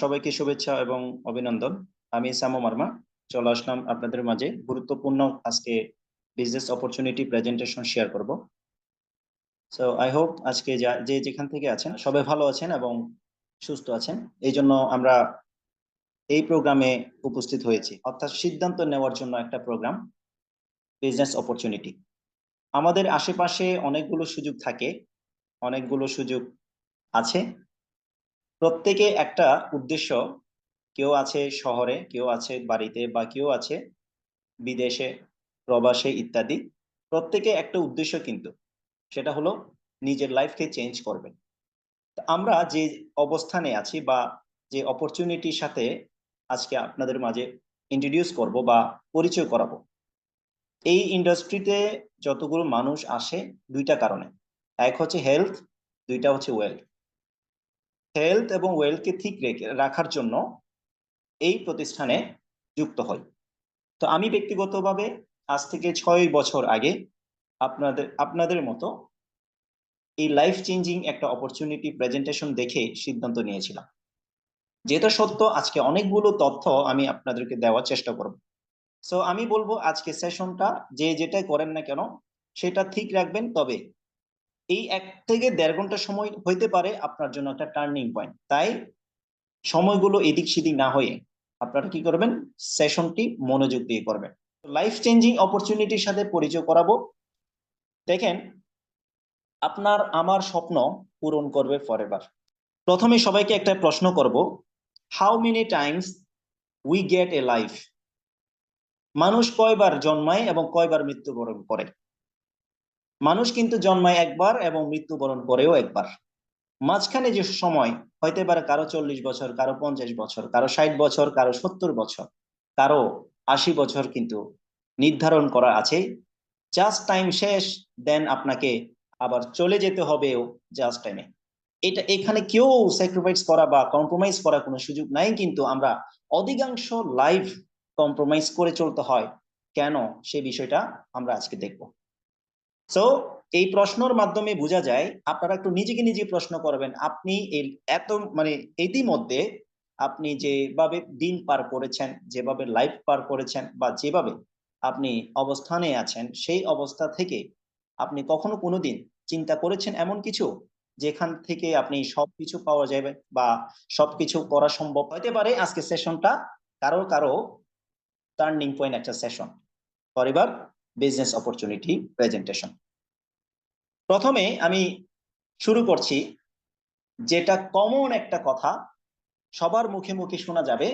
সবাইকে শুভেচ্ছা এবং অভিনন্দন। আমি সামো মার্মা চলে আসলাম আপনাদের মাঝে গুরুত্বপূর্ণ আজকে বিজনেস অপরচুনিটি প্রেজেন্টেশন শেয়ার করব। সো আই হোপ আজকে যে যেখান থেকে আছেন সবাই ভালো আছেন এবং সুস্থ আছেন। এই জন্য আমরা এই প্রোগ্রামে উপস্থিত হয়েছি, অর্থাৎ সিদ্ধান্ত নেওয়ার জন্য একটা প্রোগ্রাম, বিজনেস অপরচুনিটি। আমাদের আশেপাশে অনেকগুলো সুযোগ থাকে, অনেকগুলো সুযোগ আছে। প্রত্যেকে একটা উদ্দেশ্য, কেউ আছে শহরে, কেউ আছে বাড়িতে, বা কেউ আছে বিদেশে, প্রবাসে ইত্যাদি। প্রত্যেকে একটা উদ্দেশ্য, কিন্তু সেটা হলো নিজের লাইফকে চেঞ্জ করবে। আমরা যে অবস্থানে আছি বা যে অপরচুনিটির সাথে আজকে আপনাদের মাঝে ইন্ট্রোডিউস করব বা পরিচয় করাবো, এই ইন্ডাস্ট্রিতে যতগুলো মানুষ আসে দুইটা কারণে। এক হচ্ছে হেলথ, দুইটা হচ্ছে ওয়েলথ। হেলথ এবং ওয়েলথকে ঠিক রাখার জন্য এই প্রতিষ্ঠানে যুক্ত হয়। তো আমি ব্যক্তিগতভাবে আজ থেকে 6 বছর আগে আপনাদের আপনাদের মতো এই লাইফ চেঞ্জিং একটা অপরচুনিটি প্রেজেন্টেশন দেখে সিদ্ধান্ত নিয়েছিলাম। যেটা সত্য, আজকে অনেকগুলো তথ্য আমি আপনাদেরকে দেওয়ার চেষ্টা করব। সো আমি বলবো আজকে সেশনটা যে যেটাই করেন না কেন সেটা ঠিক রাখবেন, তবে এই 1 থেকে দেড় ঘন্টা সময় হইতে পারে আপনার জন্য একটা টার্নিং পয়েন্ট। তাই সময়গুলো এদিক সেদিক না হয়ে আপনারা কি করবেন, সেশনটি মনোযোগ দিয়ে করবেন। লাইফ চেঞ্জিং অপরচুনিটির সাথে পরিচয় করাবো। দেখেন, আপনার আমার স্বপ্ন পূরণ করবে ফরএভার। প্রথমে সবাইকে একটা প্রশ্ন করব, how many Times we get A life? মানুষ কয়বার জন্মায় এবং কয়বার মৃত্যুবরণ করে? মানুষ কিন্তু জন্মায় একবার এবং মৃত্যুবরণ করেও একবার। মাঝখানে যে সময় হইতে পারে কারো 40 বছর, কারো 50 বছর, কারো 60 বছর, কারো 70 বছর, কারো 80 বছর, কিন্তু নির্ধারণ করা আছে। জাস্ট টাইম শেষ, দেন আপনাকে আবার চলে যেতে হবেও জাস্ট টাইমে। এটা এখানে কেউ স্যাক্রিফাইস করা বা কম্প্রোমাইজ করার কোনো সুযোগ নাই, কিন্তু আমরা অধিকাংশ লাইফ কম্প্রোমাইজ করে চলতে হয়। কেন, সে বিষয়টা আমরা আজকে দেখব। সো এই প্রশ্নের মাধ্যমে বোঝা যায়, আপনারা একটু নিজেকে নিজে প্রশ্ন করবেন, আপনি এই এত মানে ইতিমধ্যে আপনি যেভাবে দিন পার করেছেন, যেভাবে লাইফ পার করেছেন, বা যেভাবে আপনি অবস্থানে আছেন, সেই অবস্থা থেকে আপনি কখনো কোনোদিন চিন্তা করেছেন এমন কিছু যেখান থেকে আপনি সবকিছু পাওয়া যাবে বা সবকিছু করা সম্ভব হতে পারে? আজকে সেশনটা কারো কারো টার্নিং পয়েন্ট একটা সেশন ফর এবার বিজনেস অপরচুনিটি প্রেজেন্টেশন। প্রথমে আমি শুরু করছি, যেটা কমন একটা কথা সবার মুখে মুখে শোনা যাবে,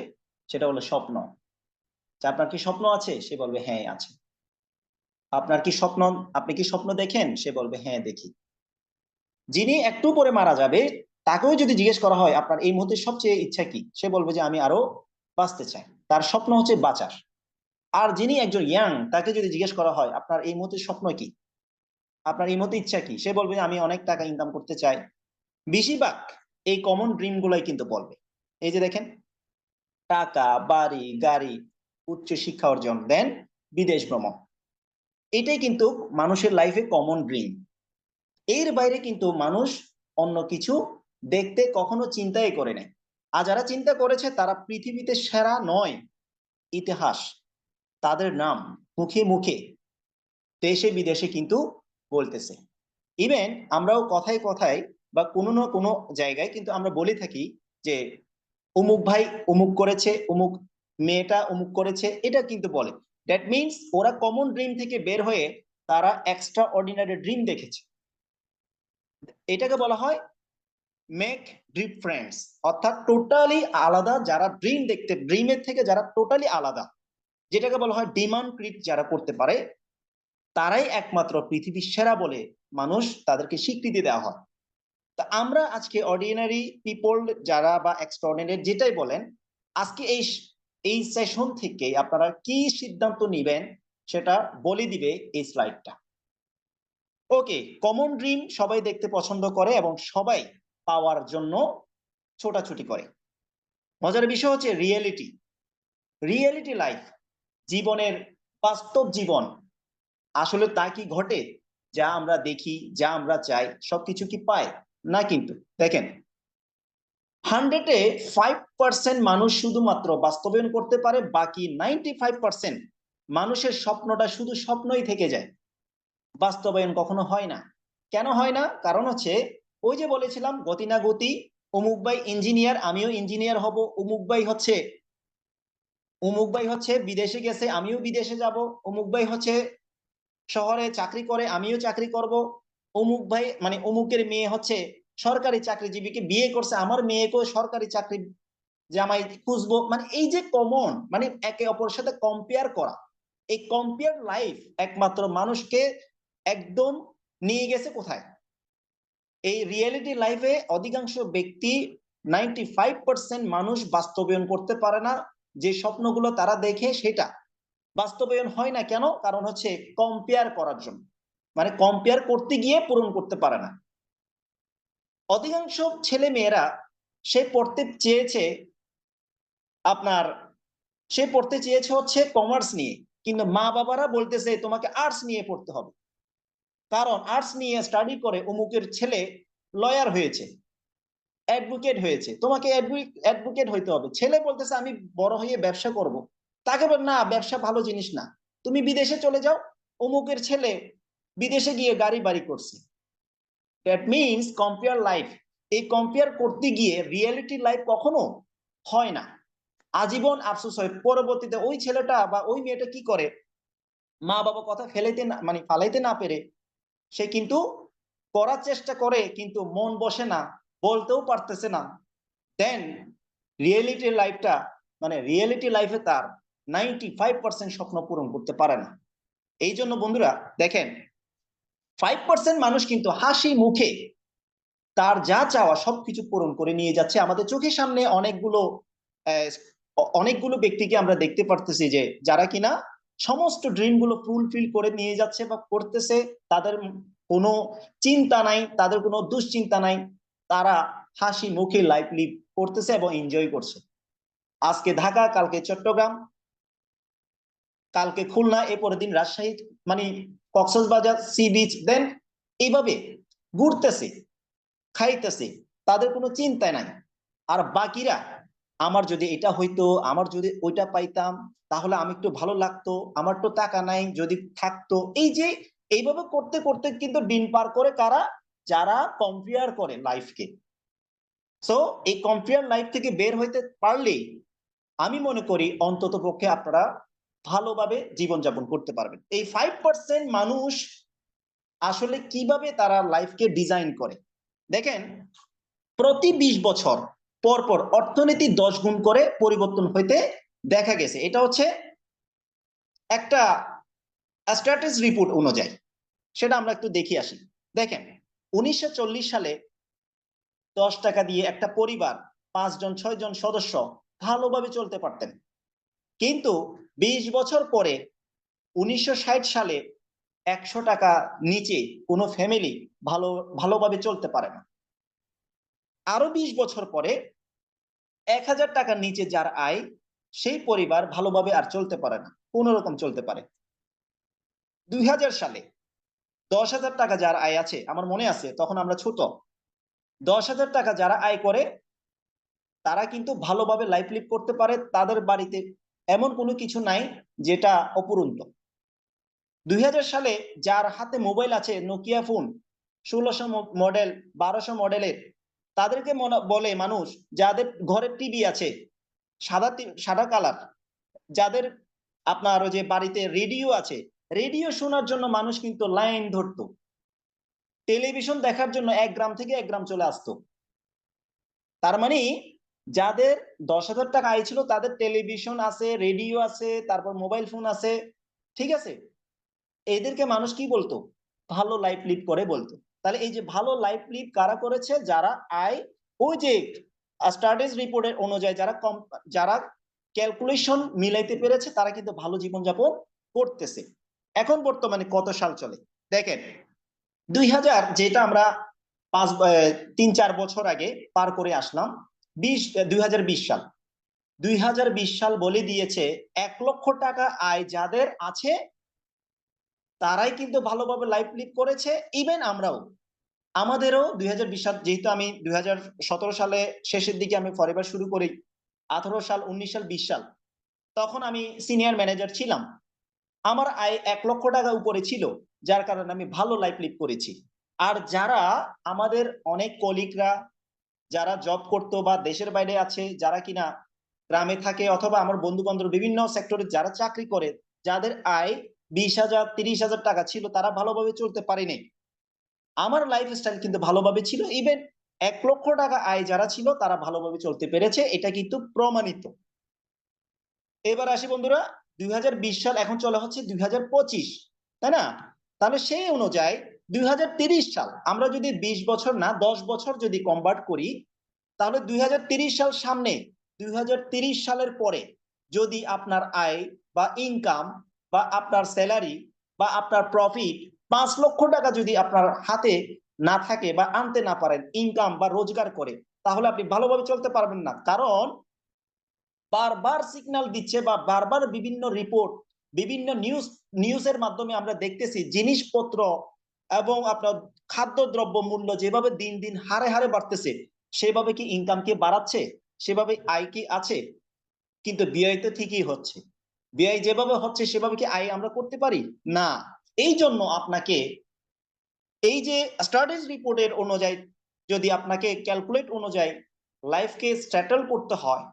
সেটা হলো স্বপ্ন। যে আপনার কি স্বপ্ন আছে? সে বলবে হ্যাঁ আছে। আপনার কি স্বপ্ন, আপনি কি স্বপ্ন দেখেন? সে বলবে হ্যাঁ দেখি। যিনি একটু পরে মারা যাবে, তাকেও যদি জিজ্ঞেস করা হয় আপনার এই মুহূর্তে সবচেয়ে ইচ্ছা কি, সে বলবে যে আমি আরো বাঁচতে চাই। তার স্বপ্ন হচ্ছে বাঁচার। আর যিনি একজন ইয়াং, তাকে যদি জিজ্ঞেস করা হয় আপনার এই মুহূর্তে স্বপ্ন কি, আপনার এই মুহূর্তে ইচ্ছা কি, সে বলবে আমি অনেক টাকা ইনকাম করতে চাই। বেশিরভাগ এই কমন ড্রিম গুলাই কিন্তু বলবে। এই যে দেখেন, টাকা, বাড়ি, গাড়ি, উচ্চ শিক্ষা অর্জন, দেন বিদেশ ভ্রমণ, এটাই কিন্তু মানুষের লাইফে কমন ড্রিম। এর বাইরে কিন্তু মানুষ অন্য কিছু দেখতে কখনো চিন্তাই করে নাই। আর যারা চিন্তা করেছে তারা পৃথিবীতে সেরা নয়, ইতিহাস তাদের নাম মুখে মুখে দেশে বিদেশে কিন্তু বলতেছে। ইভেন আমরাও কথায় কথায় বা কোনো না কোনো জায়গায় কিন্তু আমরা বলে থাকি যে অমুক ভাই অমুক করেছে, অমুক মেয়েটা অমুক করেছে, এটা কিন্তু বলে। দ্যাট মিনস ওরা কমন ড্রিম থেকে বের হয়ে তারা এক্সট্রা অর্ডিনারি ড্রিম দেখেছে। এটাকে বলা হয় মেক ডিফারেন্স, অর্থাৎ টোটালি আলাদা যারা ড্রিম দেখতে, ড্রিমের থেকে যারা টোটালি আলাদা, যেটাকে বলা হয় ডিমান্ড ক্রিয়েট যারা করতে পারে, তারাই একমাত্র পৃথিবীর সেরা বলে মানুষ তাদেরকে স্বীকৃতি দেওয়া হয়। তা আমরা আজকে অর্ডিনারি পিপল যারা বা এক্সট্রাঅর্ডিনারি যেটাই বলেন, আজকে এই এই সেশন থেকে আপনারা কি সিদ্ধান্ত নেবেন সেটা বলে দিবে এই স্লাইডটা। ওকে, কমন ড্রিম সবাই দেখতে পছন্দ করে এবং সবাই পাওয়ার জন্য ছোটাছুটি করে। মজার বিষয় হচ্ছে রিয়েলিটি, রিয়েলিটি লাইফ, জীবনের বাস্তব জীবন আসলে তা কি ঘটে? যা আমরা দেখি, যা আমরা চাই, সবকিছু কি পাই? না। কিন্তু দেখেন, 100-এ 5% মানুষ শুধুমাত্র বাস্তবায়ন করতে পারে, বাকি 95% মানুষের স্বপ্নটা শুধু স্বপ্নই থেকে যায়, বাস্তবায়ন কখনো হয় না। কেন হয় না? কারণ হচ্ছে ওই যে বলেছিলাম গতি না গতি, অমুক ভাই ইঞ্জিনিয়ার আমিও ইঞ্জিনিয়ার হব, অমুক ভাই হচ্ছে বিদেশে গেছে আমিও বিদেশে যাব, অমুক ভাই হচ্ছে শহরে চাকরি করে আমিও চাকরি করব, অমুক ভাই মানে অমুকের মেয়ে হচ্ছে সরকারি চাকরিজীবীকে বিয়ে করছে, আমার মেয়েকেও সরকারি চাকরি জামাই খুঁজবো। মানে এই যে কমন, মানে একে অপরের সাথে কম্পেয়ার করা, এই কম্পেয়ার লাইফ একমাত্র মানুষকে একদম নিয়ে গেছে কোথায়? এই রিয়েলিটি লাইফে অধিকাংশ ব্যক্তি 95% মানুষ বাস্তবায়ন করতে পারে না, যে স্বপ্নগুলো তারা দেখে সেটা বাস্তবায়ন হয় না। কেন? কারণ হচ্ছে কম্পেয়ার করার জন্য, মানে কম্পেয়ার করতে গিয়ে পূরণ করতে পারে না। অধিকাংশ ছেলে মেয়েরা সে পড়তে চেয়েছে আপনার সে পড়তে চেয়েছে হচ্ছে কমার্স নিয়ে, কিন্তু মা বাবারা বলতেছে তোমাকে আর্টস নিয়ে পড়তে হবে, কারণ আর্টস নিয়ে স্টাডি করে অমুকের ছেলে লয়ার হয়েছে, অ্যাডভোকেট হয়েছে, তোমাকে অ্যাডভোকেট হইতে হবে। ছেলে বলতেছে আমি বড় হয়ে ব্যবসা করব, তাকে বল না ব্যবসা ভালো জিনিস না, তুমি বিদেশে চলে যাও, অমুকের ছেলে বিদেশে গিয়ে গাড়ি বাড়ি করছে। That means compare life. এই কম্পেয়ার করতে গিয়ে রিয়েলিটি লাইফ কখনো হয় না, আজীবন আফসোস হয়। পরবর্তীতে ওই ছেলেটা বা ওই মেয়েটা কি করে, মা বাবা কথা ফেলাইতে না মানে ফালাইতে না পেরে সে কিন্তু করার চেষ্টা করে, কিন্তু মন বসে না, বলতেও পারতেছে না। দেন রিয়েলিটি লাইফটা মানে রিয়েলিটি লাইফে তার 95% স্বপ্ন পূরণ করতে পারে না। এই জন্য বন্ধুরা দেখেন, 5% মানুষ কিন্তু হাসি মুখে তার যা চাওয়া সবকিছু পূরণ করে নিয়ে যাচ্ছে। আমাদের চোখের সামনে অনেকগুলো ব্যক্তিকে আমরা দেখতে পারতেছি যে যারা কিনা সমস্ত ড্রিম গুলো ফুলফিল করে নিয়ে যাচ্ছে বা করতেছে, তাদের কোনো চিন্তা নাই, তাদের কোনো দুশ্চিন্তা নাই, তারা হাসি মুখে লাইফ লিভ করতেছে এবং এনজয় করছে। আজকে ঢাকা, কালকে চট্টগ্রাম, কালকে খুলনা, এরপরের দিন রাজশাহী, মানে কক্সবাজার সি বিচ, দেন এইভাবে ঘুরতেছে, খাইতেছে, তাদের কোনো চিন্তা নাই। আর বাকিরা, আমার যদি এটা হইতো, আমার যদি ওইটা পাইতাম তাহলে আমি একটু ভালো লাগতো, আমার তো টাকা নাই, যদি থাকতো, এই যে এইভাবে করতে করতে কিন্তু দিন পার করে কারা? যারা কম্পেয়ার করে লাইফকে। সো এই কম্পেয়ার লাইফ থেকে বের হইতে পারলেই আমি মনে করি অন্তত পক্ষে আপনারা ভালোভাবে জীবনযাপন করতে পারবেন। এই 5% মানুষ আসলে কিভাবে তারা লাইফকে ডিজাইন করে দেখেন, প্রতি 20 বছর পর পর অর্থনীতি 10 গুণ করে পরিবর্তন হইতে দেখা গেছে। এটা হচ্ছে একটা স্ট্যাটিস রিপোর্ট অনুযায়ী, সেটা আমরা একটু দেখি আসি। দেখেন 1940 সালে 10 টাকা দিয়ে একটা পরিবার 5 জন 6 জন সদস্য ভালোভাবে চলতে পারতেন, কিন্তু 20 বছর পরে 1960 সালে 100 টাকা নিচে কোনো ফ্যামিলি ভালোভাবে চলতে পারে না। আরো 20 বছর পরে 1000 টাকার নিচে যার আয়, সেই পরিবার ভালোভাবে আর চলতে পারে না, কোন রকম চলতে পারে। 2000 সালে 10,000 টাকা যার আয় আছে, আমার মনে আছে তখন আমরা ছোট, 10,000 টাকা যারা আয় করে তারা কিন্তু ভালোভাবে লাইফ লিভ করতে পারে, তাদের বাড়িতে এমন কোনো কিছু নাই যেটা অপূরন্ত। 2000 সালে যার হাতে মোবাইল আছে, নোকিয়া ফোন 1600 মডেল, 1200 মডেলের, তাদেরকে বলে মানুষ, যাদের ঘরে টিভি আছে সাদা কালার, যাদের আপনার ওই যে বাড়িতে রেডিও আছে, রেডিও শোনার জন্য মানুষ কিন্তু লাইন ধরতো, টেলিভিশন দেখার জন্য এক গ্রাম থেকে এক গ্রাম চলে আসতো। তার মানে যাদের 10,000 টাকা আয় ছিল তাদের টেলিভিশন আছে, রেডিও আছে, তারপর মোবাইল ফোন আছে, ঠিক আছে, এদেরকে মানুষ কি বলতো? ভালো লাইফ লিড করে বলতো। তাহলে এই যে ভালো লাইফ লিড কারা করেছে? যারা আয়, ওই যে স্টাডিজ রিপোর্টের অনুযায়ী যারা ক্যালকুলেশন মিলাইতে পেরেছে তারা কিন্তু ভালো জীবনযাপন করতেছে। এখন বর্তমানে কত সাল চলে দেখেন, 2000, যেটা আমরা 3-4 বছর আগে পার করে আসলাম, 2020 সাল, 2020 সাল বলে দিয়েছে 1 লক্ষ টাকা আয় যাদের আছে তারাই কিন্তু ভালোভাবে লাইফ লিড করেছে, ইভেন আমরাও। আমাদেরও 2020 সাল, যেহেতু আমি 2017 সালে শেষের দিকে আমি ফরএভার শুরু করি, 18 সাল, 19 সাল, 20 সাল, তখন আমি সিনিয়র ম্যানেজার ছিলাম। আমার আয় 1 লক্ষ টাকা উপরে ছিল, যার কারণে আমি ভালো লাইফ লিড করেছি। আর যারা আমাদের অনেক কলিগরা যারা জব করতো বা দেশের বাইরে আছে, যারা কিনা গ্রামে থাকে, অথবা আমার বন্ধু বান্ধব বিভিন্ন সেক্টরে যারা চাকরি করে, যাদের আয় 20,000, 30,000 টাকা ছিল, তারা ভালোভাবে চলতে পারেনি। আমার লাইফস্টাইল কিন্তু ভালোভাবে ছিল। ইভেন 1 লক্ষ টাকা আয় যারা ছিল, তারা ভালোভাবে চলতে পেরেছে, এটা কিন্তু প্রমাণিত। এবার আসি বন্ধুরা, 2020 সাল, এখন চলে হচ্ছে 2025, তাই না? তাহলে সেই অনুযায়ী 2030 সাল, আমরা যদি 20 বছর না 10 বছর যদি কনভার্ট করি, তাহলে 2030 সাল সামনে। 2030 সালের পরে যদি আপনার আয় বা ইনকাম বা আপনার স্যালারি বা আপনার প্রফিট 5 লক্ষ টাকা যদি আপনার হাতে না থাকে বা আনতে না পারেন, ইনকাম বা রোজগার করে, তাহলে আপনি ভালোভাবে চলতে পারবেন না। কারণ বারবার সিগন্যাল দিচ্ছে বা বারবার বিভিন্ন রিপোর্ট, বিভিন্ন নিউজের মাধ্যমে আমরা দেখতেছি জিনিসপত্র এবং আপনার খাদ্যদ্রব্য মূল্য যেভাবে দিন দিন হারে হারে বাড়তেছে, সেভাবে কি ইনকাম কি বাড়াচ্ছে? সেভাবে আয় কি আছে? কিন্তু ব্যয় তো ঠিকই হচ্ছে। ব্যয় যেভাবে হচ্ছে সেভাবে কি আয় আমরা করতে পারি না। এই জন্য আপনাকে এই যে স্টাডিজ রিপোর্টের অনুযায়ী, যদি আপনাকে ক্যালকুলেট অনুযায়ী লাইফকে সেটেল করতে হয়,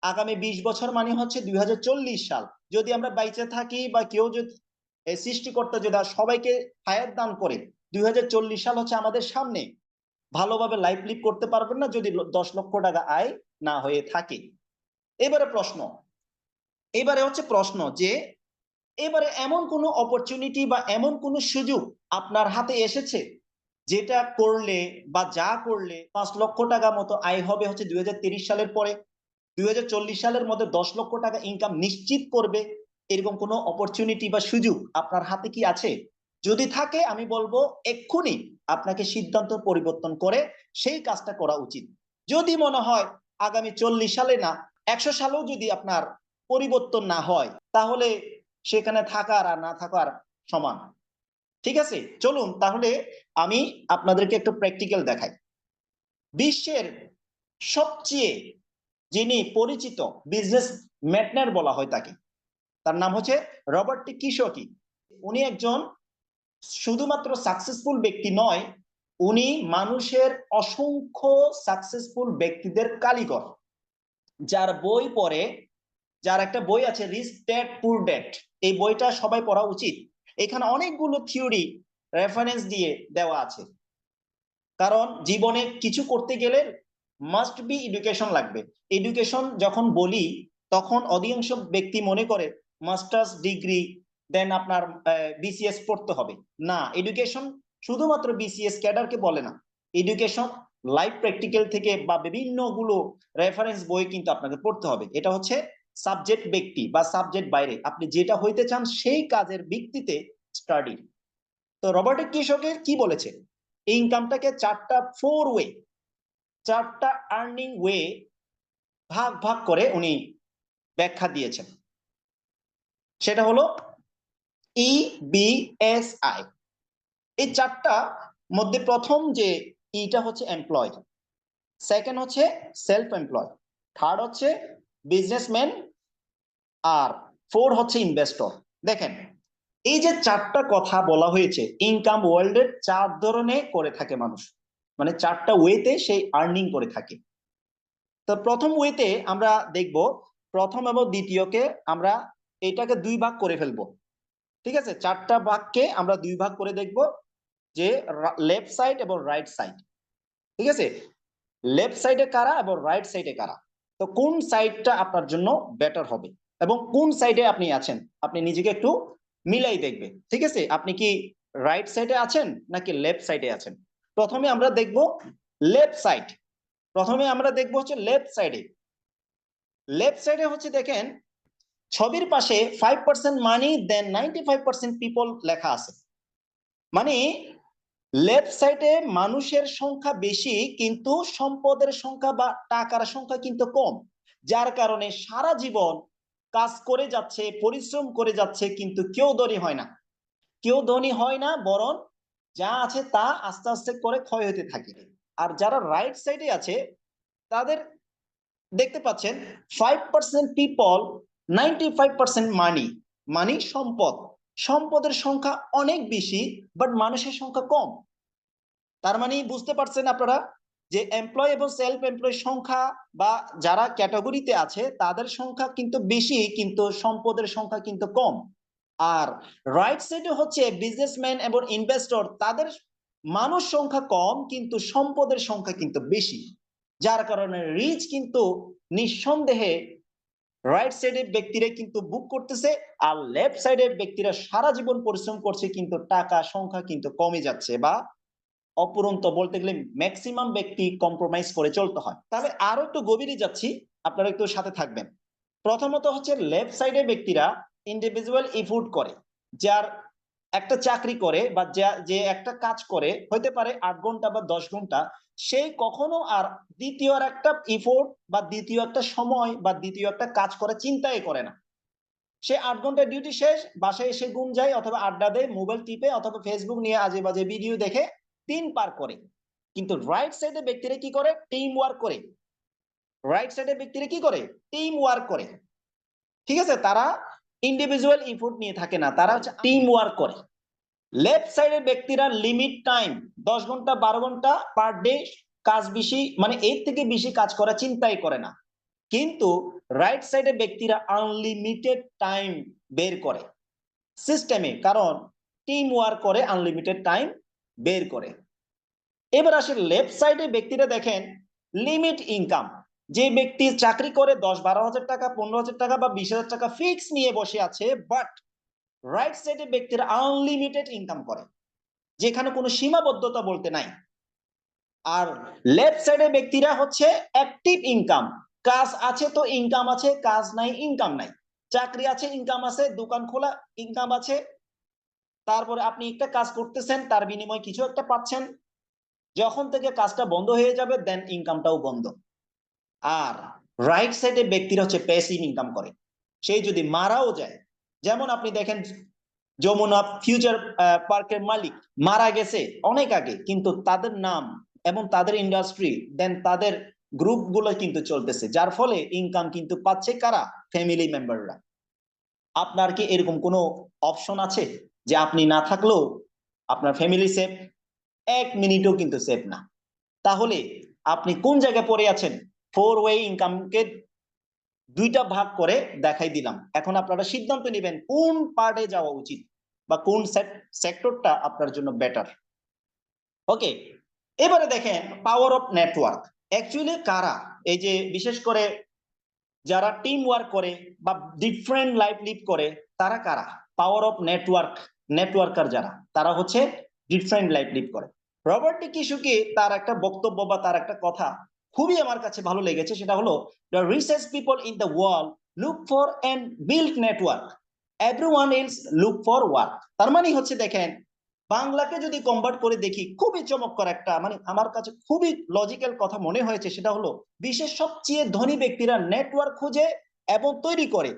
আগামী 20 বছর মানে হচ্ছে 2040 সাল, যদি আমরা বাইচে থাকি বা কেউ যদি সৃষ্টিকর্তা যদি সবাইকে হায়াত দান করে, 2040 সাল হচ্ছে আমাদের সামনে। ভালোভাবে লাইফ লিড করতে পারবেন না যদি 10 লক্ষ টাকা আয় না হয়ে থাকে। এবারে প্রশ্ন, যে এবারে এমন কোনো অপরচুনিটি বা এমন কোনো সুযোগ আপনার হাতে এসেছে, যেটা করলে বা যা করলে 5 লক্ষ টাকা মতো আয় হবে হচ্ছে 2030 সালের পরে, 2040 সালের মধ্যে 10 লক্ষ টাকা ইনকাম নিশ্চিত করবে, এরকম কোনো অপরচুনিটি বা সুযোগ আপনার হাতে কি আছে? যদি থাকে, আমি বলবো এক্ষুনি আপনাকে সিদ্ধান্ত পরিবর্তন করে সেই কাজটা করা উচিত। যদি মনে হয় আগামী 40 সালে না 100 সালেও যদি আপনার পরিবর্তন না হয়, তাহলে সেখানে থাকার আর না থাকার সমান। ঠিক আছে, চলুন তাহলে আমি আপনাদেরকে একটু প্র্যাকটিক্যাল দেখাই। বিশ্বের সবচেয়ে যিনি পরিচিত বিজনেস ম্যাগনার বলা হয় তাকে, তার নাম হচ্ছে রবার্ট টি কিওসাকি। উনি একজন শুধুমাত্র সাকসেসফুল ব্যক্তি নয়, উনি মানুষের অসংখ্য সাকসেসফুল ব্যক্তিদের কারিগর। যার বই পড়ে, যার একটা বই আছে রিচ ড্যাড পুর ড্যাড, এই বইটা সবাই পড়া উচিত। এখানে অনেকগুলো থিওরি রেফারেন্স দিয়ে দেওয়া আছে। কারণ জীবনে কিছু করতে গেলে মাস্ট বি এডুকেশন লাগবে। এডুকেশন যখন বলি, তখন অধিকাংশ ব্যক্তি মনে করে মাস্টার্স ডিগ্রি, দেন আপনার বিসিএস পড়তে হবে। না, এডুকেশন শুধুমাত্র বিসিএস ক্যাডারকে বলে না। এডুকেশন লাইফ প্র্যাকটিক্যাল থেকে বা বিভিন্ন গুলো রেফারেন্স বই কিন্তু আপনাকে পড়তে হবে। এটা হচ্ছে সাবজেক্ট ব্যক্তি বা সাবজেক্ট বাইরে আপনি যেটা হইতে চান সেই কাজের ভিত্তিতে স্টাডি। তো রবার্ট কিওসাকি কি বলেছে, ইনকামটাকে চারটা আর্নিং ওয়ে ভাগ ভাগ করে উনি ব্যাখ্যা দিয়েছেন। সেটা হলো EBSI। এই চারটা মধ্যে প্রথম যে ইটা হচ্ছে এমপ্লয়, সেকেন্ড হচ্ছে সেলফ এমপ্লয়, থার্ড হচ্ছে বিজনেসম্যান, আর ফোর হচ্ছে ইনভেস্টর। দেখেন, এই যে চারটা কথা বলা হয়েছে, ইনকাম ওয়ার্ল্ডের 4 ধরনের করে থাকে মানুষ, মানে 4টা ওয়েতে সেই আর্নিং করে থাকে। তো প্রথম ওয়েতে আমরা দেখব, প্রথম এবং দ্বিতীয়কে আমরা এটাকে 2 ভাগ করে ফেলবো। ঠিক আছে, 4টা ভাগকে আমরা 2 ভাগ করে দেখব, যে লেফট সাইড এবং রাইট সাইড। ঠিক আছে, লেফট সাইডে কারা এবং রাইট সাইডে কারা, তো কোন সাইডটা আপনার জন্য বেটার হবে এবং কোন সাইডে আপনি আছেন, আপনি নিজেকে একটু মিলাই দেখবেন। ঠিক আছে, আপনি কি রাইট সাইডে আছেন নাকি লেফট সাইডে আছেন? প্রথমে আমরা দেখব লেফট সাইড। প্রথমে আমরা দেখব হচ্ছে লেফট সাইডে। লেফট সাইডে হচ্ছে দেখেন, ছবির পাশে 5% মানি দেন 95% পিপল লেখা আছে। মানে লেফট সাইডে মানুষের সংখ্যা বেশি, কিন্তু সম্পদের সংখ্যা বা টাকার সংখ্যা কিন্তু কম। যার কারণে সারা জীবন কাজ করে যাচ্ছে, পরিশ্রম করে যাচ্ছে, কিন্তু কেউ ধনী হয় না। কেউ ধনী হয় না, বরং যা আছে তা আস্তে আস্তে করে ক্ষয় হতে থাকে। আর যারা রাইট সাইডে আছে তাদের দেখতে পাচ্ছেন 5% পিপল, 95% মানি। মানি সম্পদ, সম্পদের সংখ্যা অনেক বেশি বাট মানুষের সংখ্যা কম। তার মানে বুঝতে পারছেন আপনারা যে এমপ্লয় এবং সেলফ এমপ্লয় সংখ্যা বা যারা ক্যাটাগরিতে আছে তাদের সংখ্যা কিন্তু বেশি, কিন্তু সম্পদের সংখ্যা কিন্তু কম। আর রাইট সাইডে হচ্ছে বিজনেসম্যান এবং ইনভেস্টর, তাদের মানুষ সংখ্যা কম কিন্তু সম্পদের সংখ্যা কিন্তু বেশি, যার কারণে রিচ কিন্তু নিঃসন্দেহে রাইট সাইডের ব্যক্তিরা কিন্তু বুক করতেছে, আর লেফট সাইডের ব্যক্তিরা সারা জীবন পরিশ্রম করছে কিন্তু টাকা সংখ্যা কিন্তু কমে যাচ্ছে, বা অপুরন্ত বলতে গেলে ম্যাক্সিমাম ব্যক্তি কম্প্রোমাইজ করে চলতে হয়। তাহলে আরো একটু গভীরে যাচ্ছি, আপনারা একটু সাথে থাকবেন। প্রথমত হচ্ছে লেফট সাইডের ব্যক্তিরা ইন্ডিভিজুয়াল এফোর্ট করে, যার একটা চাকরি করে বা যে একটা কাজ করে, হতে পারে 8 ঘন্টা বা 10 ঘন্টা, সেই কখনো আর দ্বিতীয় আর একটা এফোর্ট বা দ্বিতীয় একটা সময় বা দ্বিতীয় একটা কাজ করে চিন্তাই করে না। সে 8 ঘন্টা ডিউটি শেষ, বাসায় এসে ঘুম যায় অথবা আড্ডা দেয়, মোবাইল টিপে অথবা ফেসবুক নিয়ে আজে বাজে ভিডিও দেখে দিন পার করে। কিন্তু রাইট সাইডে ব্যক্তিরা কি করে? টিম ওয়ার্ক করে। রাইট সাইডে ব্যক্তিরা কি করে? টিম ওয়ার্ক করে। ঠিক আছে, তারা ইন্ডিভিজুয়াল এফোর্ট নিয়ে থাকে না, তারা হচ্ছে টিম ওয়ার্ক করে। লেফট সাইডের ব্যক্তিরা লিমিট টাইম, 10 ঘন্টা 12 ঘন্টা পার ডে কাজ বেশি, মানে এর থেকে বেশি কাজ করা চিন্তাই করে না। কিন্তু রাইট সাইডের ব্যক্তিরা আনলিমিটেড টাইম বের করে সিস্টেমে, কারণ টিম ওয়ার্ক করে, আনলিমিটেড টাইম বের করে। এবার আসে লেফট সাইডে ব্যক্তিরা, দেখেন লিমিট ইনকাম। যে ব্যক্তি চাকরি করে 10-12 হাজার টাকা, 15 হাজার টাকা বা 20 হাজার টাকা ফিক্স নিয়ে বসে আছে, বাট রাইট সাইডে ব্যক্তিরা আনলিমিটেড ইনকাম করে, যেখানে কোনো সীমাবদ্ধতা বলতে নাই। আর লেফট সাইডে ব্যক্তিরা হচ্ছে অ্যাক্টিভ ইনকাম। কাজ আছে তো ইনকাম আছে, কাজ নাই ইনকাম নাই। চাকরি আছে ইনকাম আছে, দোকান খোলা ইনকাম আছে, তারপরে আপনি একটা কাজ করতেছেন তার বিনিময়ে কিছু একটা পাচ্ছেন, যখন থেকে কাজটা বন্ধ হয়ে যাবে দেন ইনকামটাও বন্ধ। আর রাইট সাইডে ব্যক্তিরা হচ্ছে প্যাসিভ ইনকাম করে। সেই যদি মারাও যায়, যেমন আপনি দেখেন যমুনা ফিউচার পার্কের মালিক মারা গেছে অনেক আগে, কিন্তু তাদের নাম এবং তাদের ইন্ডাস্ট্রি দেন তাদের গ্রুপ গুলো কিন্তু চলতেছে, যার ফলে ইনকাম কিন্তু পাচ্ছে কারা? ফ্যামিলি মেম্বাররা। আপনার কি এরকম কোনো অপশন আছে যে আপনি না থাকলেও আপনার ফ্যামিলি সেফ? 1 মিনিটও কিন্তু সেফ না। তাহলে আপনি কোন জায়গায় পড়ে আছেন? 4 ওয়ে ইনকামকে দুইটা ভাগ করে দেখাই দিলাম, এখন আপনারা সিদ্ধান্ত নেবেন কোন পার্টে যাওয়া উচিত বা কোন সেক্টরটা আপনার জন্য বেটার। ওকে, এবারে দেখেন পাওয়ার অফ নেটওয়ার্ক। অ্যাকচুয়ালি কারা এই যে বিশেষ করে যারা টিম ওয়ার্ক করে বা ডিফারেন্ট লাইফ লিড করে, তারা কারা? পাওয়ার অফ নেটওয়ার্ক, নেটওয়ার্কার যারা, তারা হচ্ছে ডিফারেন্ট লাইফ লিড করে। রবার্ট ডি কিসুকি তার একটা বক্তব্য বা তার একটা কথা খুবই আমার কাছে ভালো লেগেছে, সেটা হলো the richest people in the world look for and build network, everyone else look for work. তার মানে হচ্ছে দেখেন, বাংলাকে যদি কনভার্ট করে দেখি, খুবই চমৎকার একটা, মানে আমার কাছে খুবই লজিক্যাল কথা মনে হয়েছে, সেটা হলো বিশ্বের সবচেয়ে ধনী ব্যক্তিরা নেটওয়ার্ক খুঁজে এবং তৈরি করে,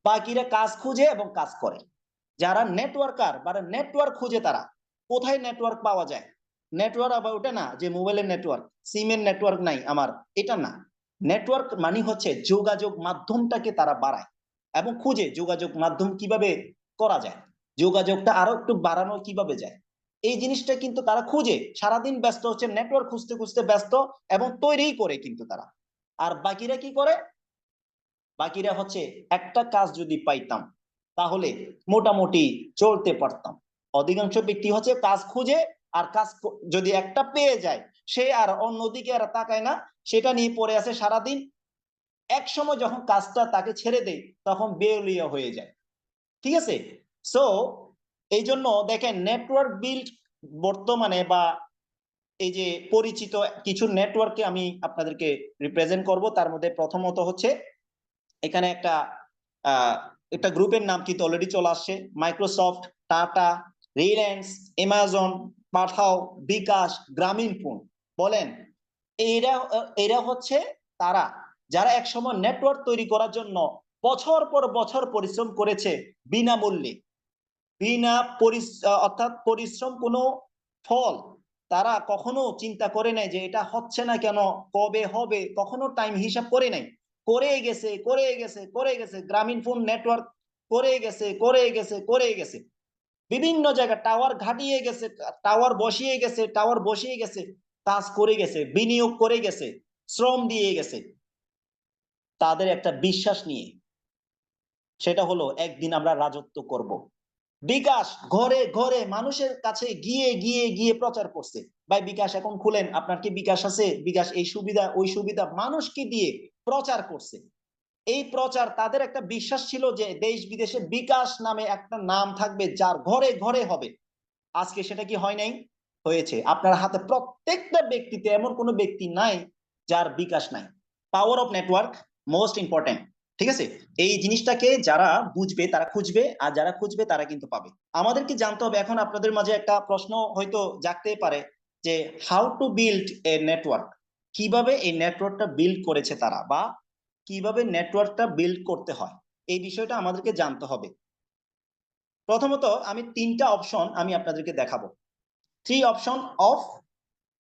বাকিরা কাজ খুঁজে এবং কাজ করে। যারা নেটওয়ার্কার বা নেটওয়ার্ক খুঁজে, তারা কোথায় নেটওয়ার্ক পাওয়া যায়? নেটওয়ার্ক আবার ওটা না যে মোবাইলের নেটওয়ার্ক, সিমের নেটওয়ার্ক নাই আমার, এটা না। নেটওয়ার্ক মানে হচ্ছে যোগাযোগ মাধ্যমটাকে তারা বাড়ায় এবং খুঁজে যোগাযোগ মাধ্যম কিভাবে করা যায়, যোগাযোগটা আরো একটু বাড়ানো কিভাবে যায়, এই জিনিসটা কিন্তু তারা খুঁজে, সারাদিন ব্যস্ত হচ্ছে নেটওয়ার্ক খুঁজতে খুঁজতে ব্যস্ত, এবং তৈরি করে কিন্তু তারা। আর বাকিরা কি করে? বাকিরা হচ্ছে একটা কাজ যদি পাইতাম তাহলে মোটামুটি চলতে পারতাম। অধিকাংশ ব্যক্তি হচ্ছে কাজ খুঁজে, আর কাজ যদি একটা পেয়ে যায় সে আর অন্যদিকে আর তাকায় না, সেটা নিয়ে পড়ে আছে সারাদিন। এক সময় যখন কাজটা তাকে ছেড়ে দেয় তখন বেউলিয়া হয়ে যায়। ঠিক আছে, সো এই জন্য দেখেন নেটওয়ার্ক বিল্ড বর্তমানে বা এই যে পরিচিত কিছু নেটওয়ার্ককে আমি আপনাদেরকে রিপ্রেজেন্ট করব। তার মধ্যে প্রথমত হচ্ছে এখানে একটা গ্রুপের নাম কিন্তু অলরেডি চলে আসছে, মাইক্রোসফট, টাটা, রিলায়েন্স, অ্যামাজন, পাঠাও, বিকাশ, গ্রামীণ ফোন। বলেন এরা এরা হচ্ছে তারা যারা একসময় নেটওয়ার্ক তৈরি করার জন্য বছর পর বছর পরিশ্রম করেছে বিনামূল্যে। বিনা অর্থাৎ পরিশ্রম কোনো ফল তারা কখনো চিন্তা করে নাই যে এটা হচ্ছে না কেন, কবে হবে, কখনো টাইম হিসাব করে নাই। করে গেছে করে গেছে করে গেছে, গ্রামীণ ফোন নেটওয়ার্ক করে গেছে করে গেছে করে গেছে, বিভিন্ন জায়গায় টাওয়ার ঘাটিয়ে গেছে, টাওয়ার বসিয়ে গেছে, টাওয়ার বসিয়ে গেছে, কাজ করে গেছে, বিনিয়োগ করে গেছে, শ্রম দিয়ে গেছে তাদের একটা বিশ্বাস নিয়ে, সেটা হলো একদিন আমরা রাজত্ব করব। বিকাশ ঘরে ঘরে মানুষের কাছে গিয়ে গিয়ে গিয়ে প্রচার করছে, ভাই বিকাশ এখন খুলেন, আপনার কি বিকাশ আছে, বিকাশ এই সুবিধা ওই সুবিধা মানুষকে দিয়ে প্রচার করছে। এই প্রচার তাদের একটা বিশ্বাস ছিল যে দেশ বিদেশে বিকাশ নামে একটা নাম থাকবে যার ঘরে ঘরে হবে। আজকে সেটা কি হয় নাই? হয়েছে। আপনার হাতে প্রত্যেকটা ব্যক্তিতে এমন কোনো ব্যক্তি নাই যার বিকাশ নাই। Power of network most important. ঠিক আছে, এই জিনিসটাকে যারা বুঝবে তারা খুঁজবে, আর যারা খুঁজবে তারা কিন্তু পাবে। আমাদেরকে জানতে হবে, এখন আপনাদের মাঝে একটা প্রশ্ন হয়তো জাগতে পারে যে how to build a network, কিভাবে এই নেটওয়ার্কটা বিল্ড করেছে তারা, বা কিভাবে নেটওয়ার্কটা বিল্ড করতে হয়, এই বিষয়টা আমাদেরকে জানতে হবে। প্রথমত আমি তিনটা অপশন আমি আপনাদেরকে দেখাবো। Three option of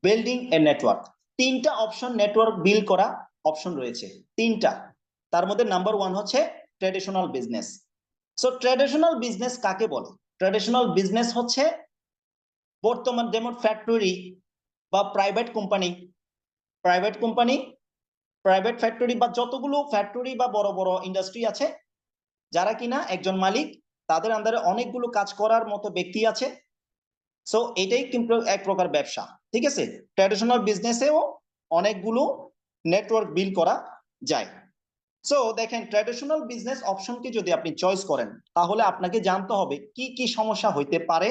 building A network. তিনটা অপশন নেটওয়ার্ক বিল্ড করা অপশন রয়েছে, তিনটা। তার মধ্যে নাম্বার ওয়ান হচ্ছে traditional business. So traditional business কাকে বলে? ট্র্যাডিশনাল বিজনেস হচ্ছে বর্তমান যেমন ফ্যাক্টরি বা প্রাইভেট কোম্পানি, প্রাইভেট ফ্যাক্টরি বা যতগুলো ফ্যাক্টরি বা বড় বড় ইন্ডাস্ট্রি আছে, যারা কিনা একজন মালিক, তাদের আন্ডারে অনেকগুলো কাজ করার মতো ব্যক্তি আছে। সো এটাই কিন্তু এক প্রকার ব্যবসা। ঠিক আছে, ট্র্যাডিশনাল বিজনেসেও অনেকগুলো নেটওয়ার্ক বিল্ড করা যায়। সো দেখেন, ট্র্যাডিশনাল বিজনেস অপশনকে যদি আপনি চয়েস করেন, তাহলে আপনাকে জানতে হবে কি কি সমস্যা হইতে পারে,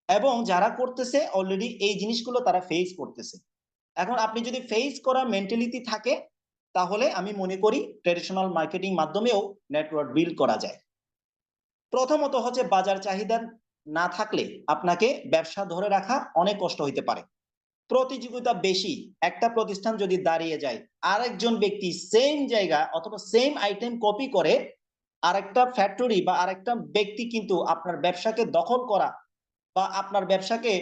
এবং যারা করতেছে অলরেডি এই জিনিসগুলো তারা ফেস করতেছে। এখন আপনি যদি ফেস করা মেন্টালিটি থাকে, তাহলে আমি মনে করি ট্র্যাডিশনাল মার্কেটিং মাধ্যমেও নেটওয়ার্ক বিল্ড করা যায়। প্রথমত হচ্ছে বাজার চাহিদা না থাকলে আপনাকে ব্যবসা ধরে রাখা অনেক কষ্ট হইতে পারে। প্রতিযোগিতা বেশি, একটা প্রতিষ্ঠান যদি দাঁড়িয়ে যায়, আরেকজন ব্যক্তি সেম জায়গা অথবা সেম আইটেম কপি করে আরেকটা ফ্যাক্টরি বা আরেকটা ব্যক্তি কিন্তু আপনার ব্যবসাকে দখল করা বা আপনার ব্যবসাকে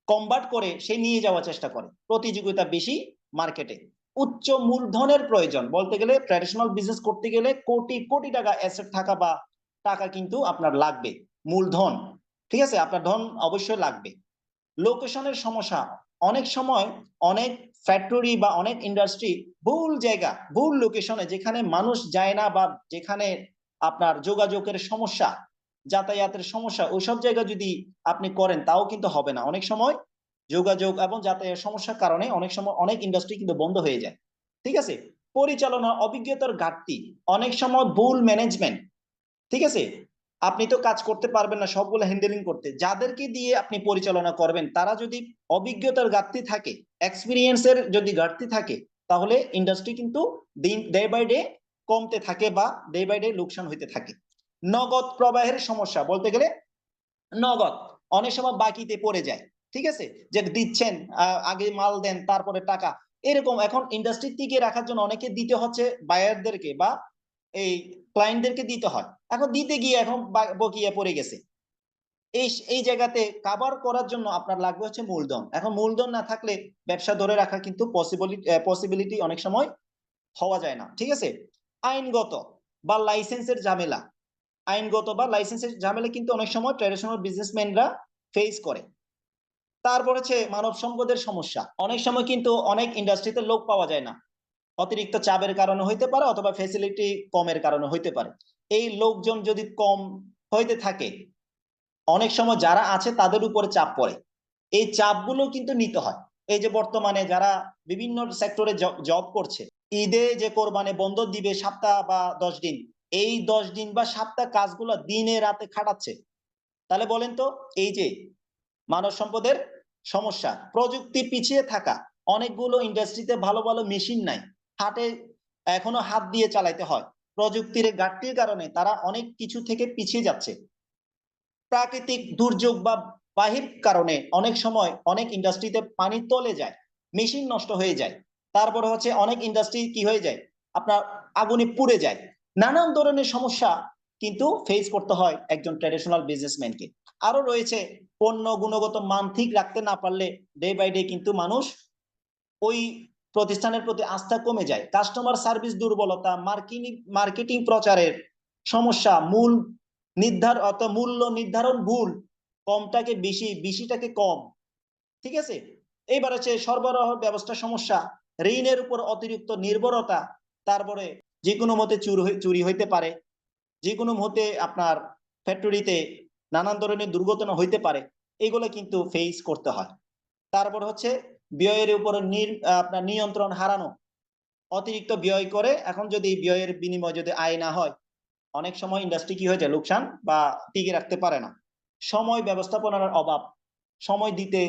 কনভার্ট করে সে নিয়ে যাওয়ার চেষ্টা করে। প্রতিযোগিতা বেশি মার্কেটে, উচ্চ মূলধনের প্রয়োজন। বলতে গেলে ট্র্যাডিশনাল বিজনেস করতে গেলে কোটি কোটি টাকা অ্যাসেট থাকা বা টাকা কিন্তু আপনার লাগবে, মূলধন। ঠিক আছে, আপনার ধন অবশ্যই লাগবে। লোকেশনের সমস্যা, অনেক সময় অনেক ফ্যাক্টরি বা অনেক ইন্ডাস্ট্রি ভুল জায়গা, ভুল লোকেশনে, যেখানে মানুষ যায় না বা যেখানে আপনার যোগাযোগের সমস্যা, যাতায়াতের সমস্যা, ওইসব জায়গা যদি আপনি করেন তাও কিন্তু হবে না। অনেক সময় যোগাযোগ এবং যাতায়াতের সমস্যার কারণে অনেক সময় অনেক ইন্ডাস্ট্রি কিন্তু বন্ধ হয়ে যায়। ঠিক আছে, পরিচালনা অভিজ্ঞতার ঘাটতি, অনেক সময় ভুল ম্যানেজমেন্ট। ঠিক আছে, আপনি তো কাজ করতে পারবেন না সবগুলো হ্যান্ডেলিং করতে, যাদেরকে দিয়ে আপনি পরিচালনা করবেন তারা যদি অভিজ্ঞতার ঘাটতি থাকে, এক্সপিরিয়েন্সের যদি ঘাটতি থাকে, তাহলে ইন্ডাস্ট্রি কিন্তু দিন ডে বাই ডে কমতে থাকে বা ডে বাই ডে লোকসান হইতে থাকে। নগদ প্রবাহের সমস্যা, বলতে গেলে নগদ অনেক সময় বাকিতে পড়ে যায়। ঠিক আছে, যে দিচ্ছেন আগে মাল দেন তারপরে টাকা, এরকম এখন ইন্ডাস্ট্রি টিকে রাখার জন্য অনেকে দিতে হচ্ছে বায়ারদেরকে বা এই ক্লায়েন্টদেরকে দিতে হয়, এখন দিতে গিয়ে এখন বকিয়া পড়ে গেছে। এই এই জায়গাতে কাভার করার জন্য আপনার লাগবে হচ্ছে মূলধন। এখন মূলধন না থাকলে ব্যবসা ধরে রাখা কিন্তু পসিবিলিটি অনেক সময় হওয়া যায় না। ঠিক আছে, আইনগত বা লাইসেন্সের ঝামেলা, আইনগত বা লাইসেন্সের ঝামেলা কিন্তু অনেক সময় ট্র্যাডিশনাল বিজনেসম্যানরা ফেস করে। তারপর হচ্ছে মানব সম্পদের সমস্যা, অনেক সময় কিন্তু অনেক ইন্ডাস্ট্রিতে লোক পাওয়া যায় না, অতিরিক্ত চাপের কারণে হইতে পারে অথবা ফ্যাসিলিটি কমের কারণে হইতে পারে। এই লোকজন যদি কম হইতে থাকে, অনেক সময় যারা আছে তাদের উপরে চাপ পড়ে, এই চাপগুলো কিন্তু নিতে হয়। এই যে বর্তমানে যারা বিভিন্ন সেক্টরে জব করছে, ঈদে যে কোরবানি বন্ধ দিবে সপ্তাহ বা 10 দিন, এই 10 দিন বা সপ্তাহ কাজগুলো দিনে রাতে খাটাচ্ছে। তাহলে বলেন তো, এই যে মানব সম্পদের সমস্যা, প্রযুক্তি পিছিয়ে থাকা, অনেকগুলো ইন্ডাস্ট্রিতে ভালো ভালো মেশিন নাই, হাতে এখনো হাত দিয়ে চালাইতে হয়, প্রযুক্তির ঘাটতির কারণে তারা অনেক কিছু থেকে পিছিয়ে যাচ্ছে। প্রাকৃতিক দুর্যোগ বা বাহির কারণে অনেক সময় অনেক ইন্ডাস্ট্রিতে পানি তলে যায়, মেশিন নষ্ট হয়ে যায়। তারপরে হচ্ছে অনেক ইন্ডাস্ট্রি কি হয়ে যায়, আপনার আগুনে পুড়ে যায়। নানান ধরনের সমস্যা কিন্তু ফেস করতে হয় একজন ট্র্যাডিশনাল বিজনেসম্যানকে। আরো রয়েছে পণ্য গুণগত মান ঠিক রাখতে না পারলে ডে বাই ডে কিন্তু মানুষ ওই প্রতিষ্ঠানের প্রতি আস্থা কমে যায়। কাস্টমার সার্ভিস দুর্বলতা, মার্কেটিং প্রচারের সমস্যা, মূল্য নির্ধারণ ভুল, কমটাকে বেশি, বেশিটাকে কম, ঠিক আছে। এইবার হচ্ছে সরবরাহ ব্যবস্থা সমস্যা, ঋণের উপর অতিরিক্ত নির্ভরতা, তারপরে যে কোনো মতে চুরি হইতে পারে, যে কোনো মুহূর্তে আপনার ফ্যাক্টরিতে নানান ধরনের দুর্ঘটনা হইতে পারে, এগুলো কিন্তু ফেস করতে হয়। তারপর হচ্ছে ব্যয়ের উপর আপনার নিয়ন্ত্রণ হারানো, অতিরিক্ত ব্যয় করে এখন যদি ব্যয়ের বিনিময় যদি আয় না হয়, অনেক সময় ইন্ডাস্ট্রি কি হয়ে যায়, লোকসান বা টিকে রাখতে পারে না। সময় ব্যবস্থাপনার অভাব, সময় দিতে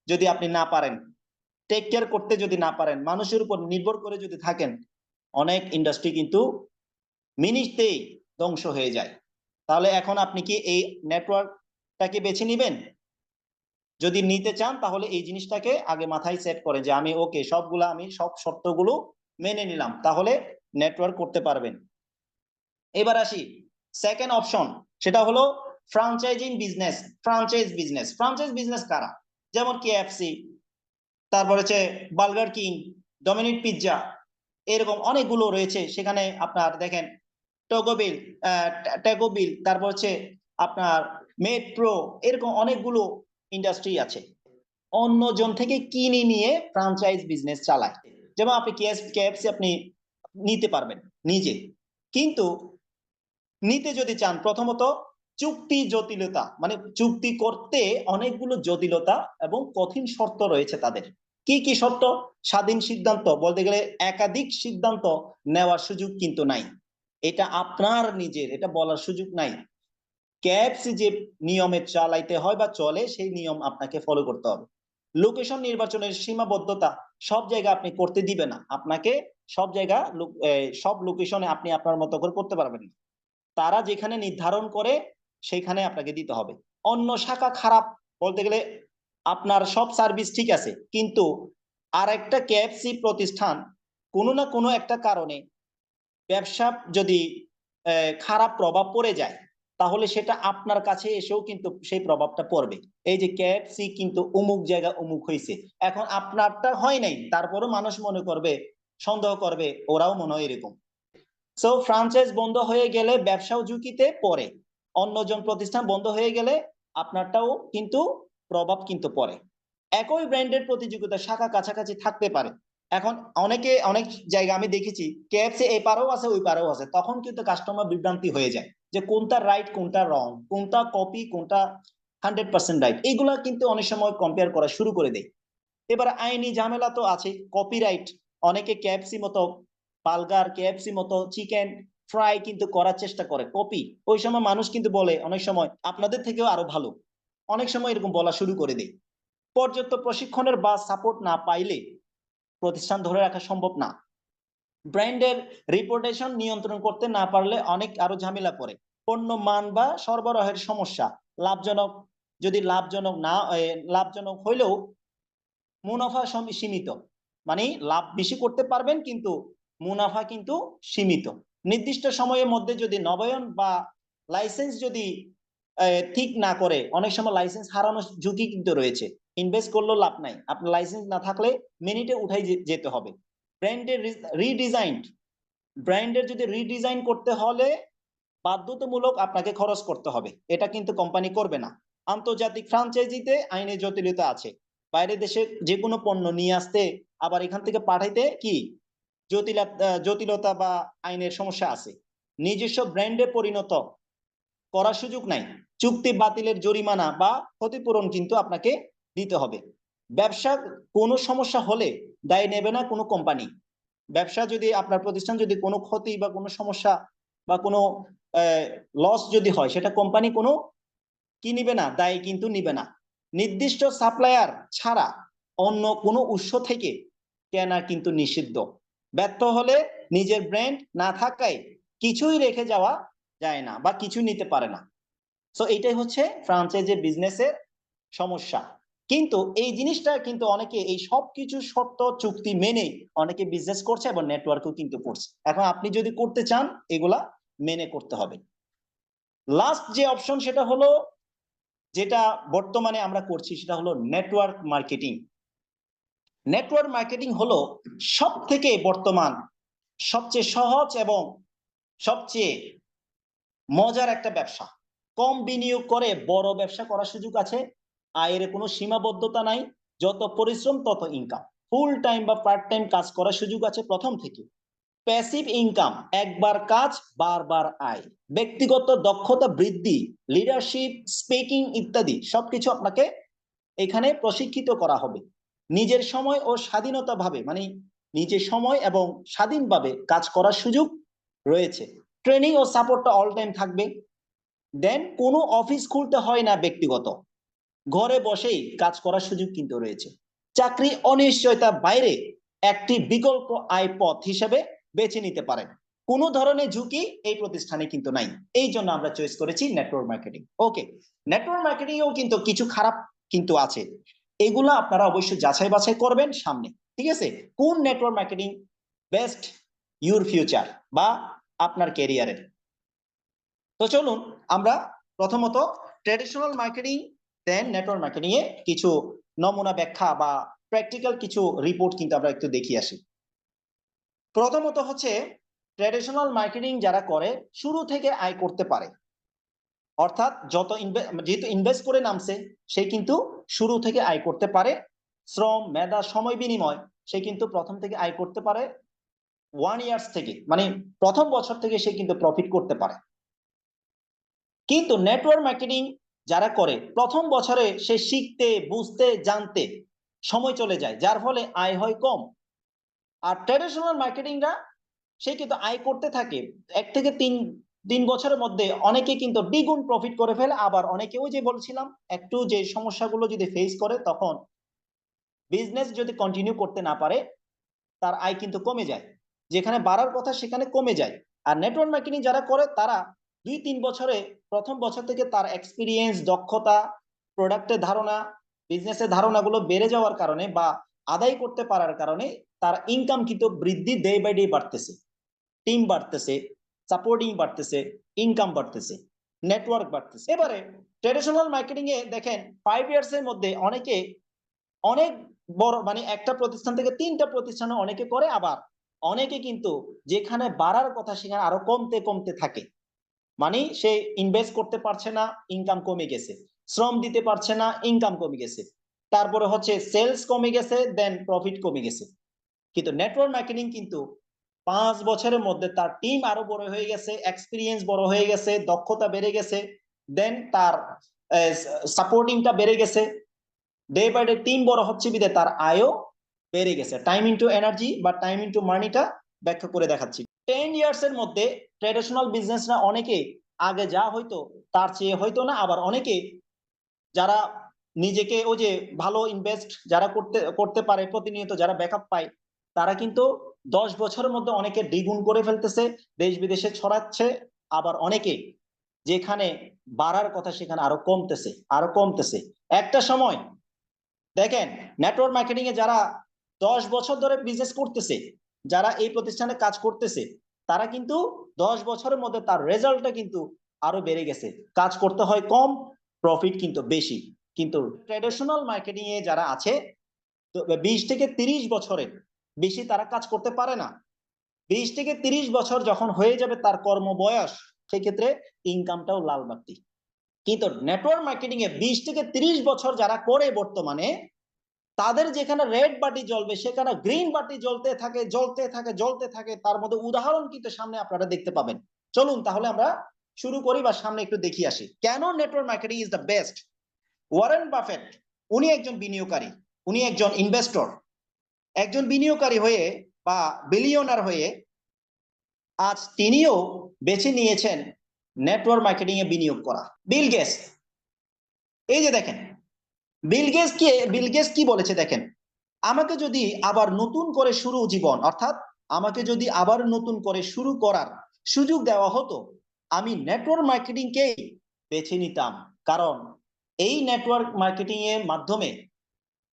যদি আপনি না পারেন, টেক কেয়ার করতে যদি না পারেন, মানুষের উপর নির্ভর করে যদি থাকেন, অনেক ইন্ডাস্ট্রি কিন্তু মিনিটেই ধ্বংস হয়ে যায়। তাহলে এখন আপনি কি এই নেটওয়ার্কটাকে বেছে নিবেন? যদি নিতে চান তাহলে এই জিনিসটাকে আগে মাথায় সেট করেন যে আমি ওকে সবগুলো, আমি সব শর্তগুলো মেনে নিলাম, তাহলে নেটওয়ার্ক করতে পারবেন। এবার আসি সেকেন্ড অপশন, সেটা হলো ফ্র্যাঞ্চাইজিং বিজনেস। ফ্র্যাঞ্চাইজ বিজনেস কারা? যেমন কেএফসি, তারপর হচ্ছে বার্গার কিং, ডমিনোস পিৎজা, এরকম অনেকগুলো রয়েছে। সেখানে আপনার দেখেন টেকোবিল, তারপর হচ্ছে আপনার মেট্রো, এরকম অনেকগুলো ইন্ডাস্ট্রি আছে। অন্যজন থেকে কিনে নিয়ে ফ্র্যাঞ্চাইজ বিজনেস চালায়। যেমন আপনি কেএফসি আপনি নিতে পারবেন নিজে, কিন্তু নিতে যদি চান প্রথমত চুক্তি জটিলতা, মানে চুক্তি করতে অনেকগুলো জটিলতা এবং কঠিন শর্ত রয়েছে তাদের। কি কি শর্ত? স্বাধীন সিদ্ধান্ত, বলতে গেলে একাধিক সিদ্ধান্ত নেওয়ার সুযোগ কিন্তু নাই, এটা আপনার নিজের, এটা বলার সুযোগ নাই। কেএফসি যে নিয়মে চালাইতে হয় বা চলে, সেই নিয়ম আপনাকে ফলো করতে হবে। লোকেশন নির্বাচনের সীমাবদ্ধতা, সব জায়গা আপনি করতে দিবে না আপনাকে, সব জায়গা সব লোকেশনে আপনি আপনার মতো করে করতে পারবেন না, তারা যেখানে নির্ধারণ করে সেখানে আপনাকে দিতে হবে। অন্য শাখা খারাপ, বলতে গেলে আপনার সব সার্ভিস ঠিক আছে, কিন্তু আর একটা কেএফসি প্রতিষ্ঠান কোনো না কোনো একটা কারণে ব্যবসা যদি খারাপ প্রভাব পড়ে যায়, তাহলে সেটা আপনার কাছে এসেও কিন্তু সেই প্রভাবটা পড়বে। এই যে কেএফসি কিন্তু অমুক জায়গা অমুক হয়েছে, এখন আপনারটা হয় নাই, তারপরও মানুষ মনে করবে, সন্দেহ করবে, ওরাও মনে হয় এরকম। সো ফ্র্যাঞ্চাইজ বন্ধ হয়ে গেলে ব্যবসাও ঝুঁকিতে পড়ে, অন্যজন প্রতিষ্ঠান বন্ধ হয়ে গেলে আপনারটাও কিন্তু প্রভাব কিন্তু পড়ে। একই ব্র্যান্ডের প্রতিযোগিতা শাখা কাছাকাছি থাকতে পারে। এখন অনেক জায়গা আমি দেখেছি কেএফসি এই পারেও আছে ওই পারেও আছে, তখন কিন্তু কাস্টমার বিভ্রান্তি হয়ে যায় যে কোনটা রাইট কোনটা রং, কোনটা কপি কোনটা 100% রাইট, এইগুলা কিন্তু অনেক সময় কম্পেয়ার করা শুরু করে দেয়। এবার আইনি ঝামেলা তো আছে, কপিরাইট, অনেকে কেএফসি মতো বার্গার, কেএফসি মতো চিকেন ফ্রাই কিন্তু করার চেষ্টা করে কপি, ওই সময় মানুষ কিন্তু বলে অনেক সময় আপনাদের থেকেও আরো ভালো, অনেক সময় এরকম বলা শুরু করে দেয়। পর্যাপ্ত প্রশিক্ষণের বা সাপোর্ট না পাইলে প্রতিষ্ঠান ধরে রাখা সম্ভব না। ব্র্যান্ডের রিপুটেশন নিয়ন্ত্রণ করতে না পারলে অনেক আরো ঝামেলা পড়ে। পণ্য মান বা সরবরাহের সমস্যা, লাভজনক, যদি লাভজনক হইলেও মুনাফা সীমিত, মানে লাভ বেশি করতে পারবেন কিন্তু মুনাফা কিন্তু সীমিত। নির্দিষ্ট সময়ের মধ্যে যদি নবায়ন বা লাইসেন্স যদি ঠিক না করে, অনেক সময় লাইসেন্স হারানোর ঝুঁকি কিন্তু রয়েছে, ইনভেস্ট করলেও লাভ নাই, আপনার লাইসেন্স না থাকলে মিনিটে উঠাই যেতে হবে। ব্র্যান্ডের রিডিজাইন, ব্র্যান্ডের যদি রিডিজাইন করতে হলে বাধ্যতামূলক আপনাকে খরচ করতে হবে, এটা কিন্তু কোম্পানি করবে না। আন্তর্জাতিক ফ্র্যাঞ্চাইজিতে আইনের জটিলতা আছে, বাইরের দেশে যে কোনো পণ্য নিয়ে আসতে আবার এখান থেকে পাঠাইতে কি জটিলতা বা আইনের সমস্যা আছে। নিজস্ব ব্র্যান্ডে পরিণত করার সুযোগ নাই, চুক্তি বাতিলের জরিমানা বা ক্ষতিপূরণ কিন্তু আপনাকে দিতে হবে। ব্যবসা কোনো সমস্যা হলে দায় নেবে না কোনো কোম্পানি। ব্যবসা যদি আপনার প্রতিষ্ঠান যদি কোনো ক্ষতি বা কোনো সমস্যা বা কোনো লস যদি হয়, সেটা কোম্পানি কোনো কি নিবে না, দায় কিন্তু নিবে না। নির্দিষ্ট সাপ্লায়ার ছাড়া অন্য কোনো উৎস থেকে কেনা কিন্তু নিষিদ্ধ। ব্যর্থ হলে নিজের ব্র্যান্ড না থাকায় কিছুই রেখে যাওয়া যায় না বা কিছু নিতে পারে না। সো এইটাই হচ্ছে ফ্র্যাঞ্চাইজি বিজনেসের সমস্যা। কিন্তু এই জিনিসটা কিন্তু অনেকে এই সবকিছু শর্ত চুক্তি মেনে অনেকে বিজনেস করছে এবং নেটওয়ার্কও কিন্তু করছে। এখন আপনি যদি করতে চান এগুলা মেনে করতে হবে। লাস্ট যে অপশন সেটা হলো, যেটা বর্তমানে আমরা করছি, সেটা হলো নেটওয়ার্ক মার্কেটিং। নেটওয়ার্ক মার্কেটিং হলো সব থেকে বর্তমান সবচেয়ে সহজ এবং সবচেয়ে মজার একটা ব্যবসা। কম বিনিয়োগ করে বড় ব্যবসা করার সুযোগ আছে। আয়ের কোনো সীমাবদ্ধতা নাই, যত পরিশ্রম তত ইনকাম। ফুল টাইম বা পার্ট টাইম কাজ করার সুযোগ আছে প্রথম থেকে। প্যাসিভ ইনকাম, একবার কাজ বারবার আয়। ব্যক্তিগত দক্ষতা বৃদ্ধি, লিডারশিপ, স্পিকিং ইত্যাদি সবকিছু আপনাকে এখানে প্রশিক্ষিত করা হবে। নিজের সময় ও স্বাধীনতা ভাবে, মানে নিজের সময় এবং স্বাধীনভাবে কাজ করার সুযোগ রয়েছে। ট্রেনিং ও সাপোর্টটা অল টাইম থাকবে। দেন কোনো অফিস খুলতে হয় না, ব্যক্তিগত ঘরে বসেই কাজ করার সুযোগ কিন্তু রয়েছে। চাকরি অনিশ্চয়তার বাইরে একটি বিকল্প আয় পথ হিসেবে বেছে নিতে পারেন। কোনো ধরনের ঝুঁকি এই প্রতিষ্ঠানে কিন্তু নাই, এই জন্য আমরা চয়েস করেছি নেটওয়ার্ক মার্কেটিং। ওকে, নেটওয়ার্ক মার্কেটিং এও কিন্তু কিছু খারাপ কিন্তু আছে, এগুলো আপনারা অবশ্যই যাচাই বাছাই করবেন সামনে, ঠিক আছে? কোন network marketing best your future বা আপনার ক্যারিয়ারের। তো চলুন আমরা প্রথমত traditional marketing then network marketing এ কিছু নমুনা ব্যাখ্যা বা প্র্যাকটিক্যাল কিছু রিপোর্ট কিন্তু আমরা একটু দেখিয়ে আসি। প্রথমত হচ্ছে ট্রেডিশনাল মার্কেটিং যারা করে শুরু থেকে আয় করতে পারে, অর্থাৎ যেহেতু ইনভেস্ট করে নামছে, সে কিন্তু শুরু থেকে আয় করতে পারে। শ্রম, মেধা, সময় বিনিময়, সে কিন্তু প্রথম থেকে আয় করতে পারে। 1 ইয়ার্স থেকে, মানে প্রথম বছর থেকে সে কিন্তু প্রফিট করতে পারে। কিন্তু নেটওয়ার্ক মার্কেটিং যারা করে প্রথম বছরে সে শিখতে, বুঝতে, জানতে সময় চলে যায়, যার ফলে আয় হয় কম। আর ট্রেডিশনাল মার্কেটিংরা সে কিন্তু আয় করতে থাকে 1 থেকে 3 বছরের মধ্যে, অনেকে কিন্তু দ্বিগুণ প্রফিট করে ফেলে। আবার অনেকে, ওই যে বলছিলাম, একটু যে সমস্যাগুলো যদি ফেস করে, তখন বিজনেস যদি কন্টিনিউ করতে না পারে, তার আয় কিন্তু কমে যায়, যেখানে বাড়ার কথা সেখানে কমে যায়। আর নেটওয়ার্ক মার্কেটিং যারা করে, তারা 2-3 বছরে, প্রথম বছর থেকে তার এক্সপিরিয়েন্স, দক্ষতা, প্রোডাক্টের ধারণা, বিজনেসের ধারণাগুলো বেড়ে যাওয়ার কারণে বা আদায় করতে পারার কারণে তার ইনকাম কিন্তু বৃদ্ধি ডে বাই ডে বাড়তেছে। টিম বাড়তেছে, সাপোর্টিং বাড়তেছে, ইনকাম বাড়তেছে, নেটওয়ার্ক বাড়তেছে। এবারে ট্রেডিশনাল মার্কেটিং এ দেখেন 5 ইয়ার্স এর মধ্যে অনেকে অনেক বড়, মানে একটা প্রতিষ্ঠান থেকে 3টা প্রতিষ্ঠানে অনেকে করে। আবার অনেকে কিন্তু যেখানে বাড়ার কথা সেখানে আরো কমতে কমতে থাকে, মানে সে ইনভেস্ট করতে পারছে না, ইনকাম কমে গেছে। শ্রম দিতে পারছে না, ইনকাম কমে গেছে। তারপরে হচ্ছে সেলস কমে গেছে, দেন প্রফিট কমে গেছে। কিন্তু নেটওয়ার্ক মার্কেটিং কিন্তু 5 বছরের মধ্যে তার টিম আরো বড় হয়ে গেছে, এক্সপিরিয়েন্স বড় হয়ে গেছে, দক্ষতা বেড়ে গেছে, দেন তার সাপোর্টিংটা বেড়ে গেছে। ডে বাই ডে টিম বড় হচ্ছে বিদে তার আয়ও বেড়ে গেছে। টাইম ইনটু এনার্জি বা টাইম ইনটু মানিটা ব্যাখ্যা করে দেখাচ্ছি। 10 ইয়ার্স এর মধ্যে ট্রেডিশনাল বিজনেসরা অনেকে আগে যা হয়তো তার চেয়ে হয়তো না। আবার অনেকে যারা নিজেকে, ওই যে ভালো ইনভেস্ট যারা করতে করতে পারে, প্রতিনিয়ত যারা ব্যাকআপ পায়, তারা কিন্তু 10 বছরের মধ্যে অনেকে দ্বিগুণ করে ফেলতেছে, দেশ বিদেশে ছড়াচ্ছে। আবার অনেকে যেখানে বাড়ার কথা সেখানে আরো কমতেছে, আরো কমতেছে। একটা সময় দেখেন, নেটওয়ার্ক মার্কেটিং এ যারা 10 বছর ধরে বিজনেস করতেছে, যারা এই প্রতিষ্ঠানে কাজ করতেছে, তারা কিন্তু 10 বছরের মধ্যে তার রেজাল্টটা কিন্তু আরো বেড়ে গেছে। কাজ করতে হয় কম, প্রফিট কিন্তু বেশি। কিন্তু ট্রেডিশনাল মার্কেটিং এ যারা আছে, 20 থেকে 30 বছরের বেশি তারা কাজ করতে পারে না। 20 থেকে 30 বছর যখন হয়ে যাবে তার কর্ম বয়স, সেক্ষেত্রে ইনকামটাও লাল বাতি। কিন্তু নেটওয়ার্ক মার্কেটিং এ 20 থেকে 30 বছর যারা করে বর্তমানে, তাদের যেখানে রেড বাতি জ্বলবে সেখানে গ্রিন বাতি জ্বলতে থাকে, জ্বলতে থাকে, জ্বলতে থাকে। তার মধ্যে উদাহরণ কিন্তু সামনে আপনারা দেখতে পাবেন। চলুন তাহলে আমরা শুরু করি বা সামনে একটু দেখিয়ে আসি কেন network marketing is the best. Warren Buffett, উনি একজন বিনিয়োগকারী, উনি একজন ইনভেস্টর। একজন বিনিয়োগকারী হয়ে বা বিলিয়নার হয়ে আজ তিনিও বেছে নিয়েছেন নেটওয়ার্ক মার্কেটিং এ বিনিয়োগ করা। বিল গেটস, এই যে দেখেন, বিল গেটস কি বলেছে দেখেন, আমাকে যদি আবার নতুন করে শুরু জীবন, অর্থাৎ আমাকে যদি আবার নতুন করে শুরু করার সুযোগ দেওয়া হতো, আমি নেটওয়ার্ক মার্কেটিংকেই বেছে নিতাম। কারণ এই নেটওয়ার্ক মার্কেটিং এর মাধ্যমে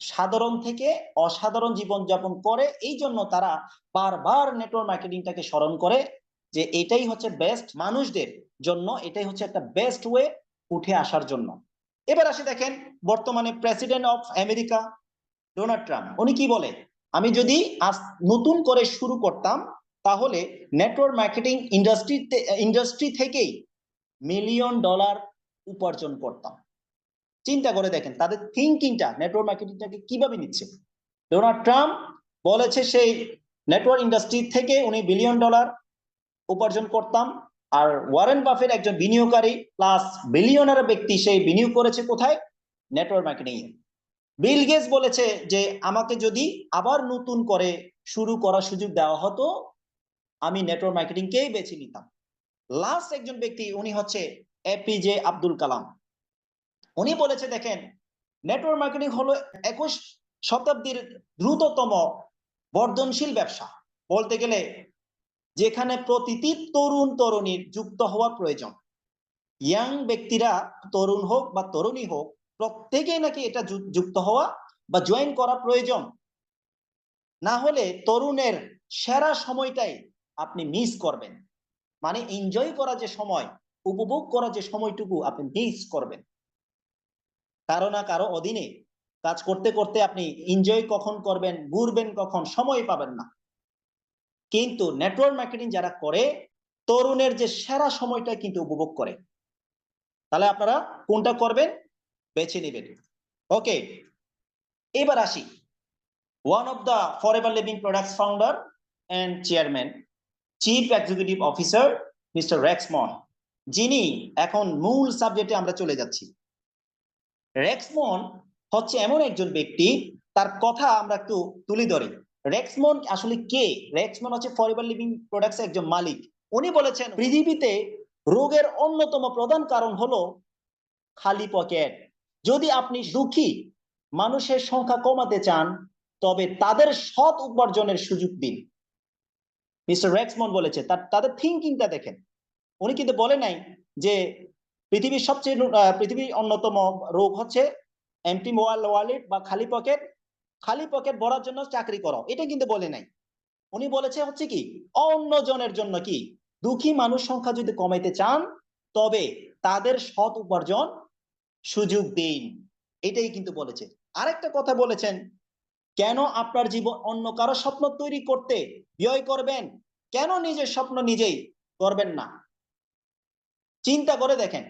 সাধারণ থেকে অসাধারণ জীবনযাপন করে, এই জন্য তারা বারবার নেটওয়ার্ক মার্কেটিংটাকে স্মরণ করে যে এটাই হচ্ছে বেস্ট মানুষদের জন্য, এটাই হচ্ছে একটা বেস্ট ওয়ে উঠে আসার জন্য। এবার আসি দেখেন বর্তমানে president of America Donald Trump, উনি কি বলে, আমি যদি আজ নতুন করে শুরু করতাম তাহলে নেটওয়ার্ক মার্কেটিং ইন্ডাস্ট্রি থেকেই $1,000,000 উপার্জন করতাম। চিন্তা করে দেখেন তাদের থিঙ্কিংটা নেটওয়ার্ক মার্কেটিংটাকে কিভাবে নিচ্ছে। ডোনাল্ড ট্রাম্প বলেছে সেই নেটওয়ার্ক ইন্ডাস্ট্রি থেকে উনি $1,000,000,000 উপার্জন করতাম, আর ওয়ারেন বাফেট একজন বিনিয়োগকারী প্লাস বিলিয়নার ব্যক্তি, সেই বিনিয়োগ করেছে কোথায়? নেটওয়ার্ক মার্কেটিং এ। বিল গেটস বলেছে যে আমাকে যদি আবার নতুন করে শুরু করার সুযোগ দেওয়া হতো আমি নেটওয়ার্ক মার্কেটিংকেই বেছে নিতাম। লাস্ট একজন ব্যক্তি উনি হচ্ছে এপিজে আব্দুল কালাম, উনি বলেছে দেখেন নেটওয়ার্ক মার্কেটিং হলো 21 শতাব্দীর দ্রুততম বর্ধনশীল ব্যবসা, বলতে গেলে যেখানে প্রতিটি তরুণ তরুণীর যুক্ত হওয়া প্রয়োজন। ইয়াং ব্যক্তিরা তরুণ হোক বা তরুণী হোক প্রত্যেকেই নাকি এটা যুক্ত হওয়া বা জয়েন করা প্রয়োজন, না হলে তরুণের সেরা সময়টাই আপনি মিস করবেন। মানে এনজয় করা যে সময়, উপভোগ করা যে সময়টুকু আপনি মিস করবেন। কারো না কারো অধীনে কাজ করতে করতে আপনি এনজয় কখন করবেন, ঘুরবেন কখন, সময় পাবেন না। কিন্তু নেটওয়ার্ক মার্কেটিং যারা করে তরুণের যে সেরা সময়টা কিন্তু উপভোগ করে। তাহলে আপনারা কোনটা করবেন বেছে নেবেন। ওকে, এবার আসি one of the forever living products founder and chairman chief executive officer mister Rex Maughan, যিনি এখন মূল সাবজেক্টে আমরা চলে যাচ্ছি। রেক্সমন হচ্ছে এমন একজন ব্যক্তি, তার কথা আমরা একটু তুলে ধরি। রেক্সমন আসলে কে? রেক্সমন হচ্ছে ফরএভার লিভিং প্রোডাক্টস একজন মালিক। উনি বলেছেন পৃথিবীতে রোগের অন্যতম প্রধান কারণ হলো খালি পকেট। যদি আপনি দুঃখী মানুষের সংখ্যা কমাতে চান তবে তাদের সৎ উপার্জনের সুযোগ দিন। মিস্টার রেক্সমন বলেছে, তাদের থিঙ্কিংটা দেখেন। উনি কিন্তু বলে নাই যে পৃথিবীর অন্যতম রোগ হচ্ছে এমটি ওয়ালেট বা খালি পকেট, খালি পকেট ভরার জন্য চাকরি করো, এটা কিন্তু বলে নাই। উনি বলেছে হচ্ছে কি অন্যজনের জন্য, কি দুঃখী মানুষ সংখ্যা যদি কমাইতে চান তবে তাদের সৎ উপার্জন সুযোগ দিন, এটাই কিন্তু বলেছে। আরেকটা কথা বলেছেন, কেন আপনার জীবন অন্য কারো স্বপ্ন তৈরি করতে ব্যয় করবেন, কেন নিজের স্বপ্ন নিজেই করবেন না? চিন্তা করে দেখেন,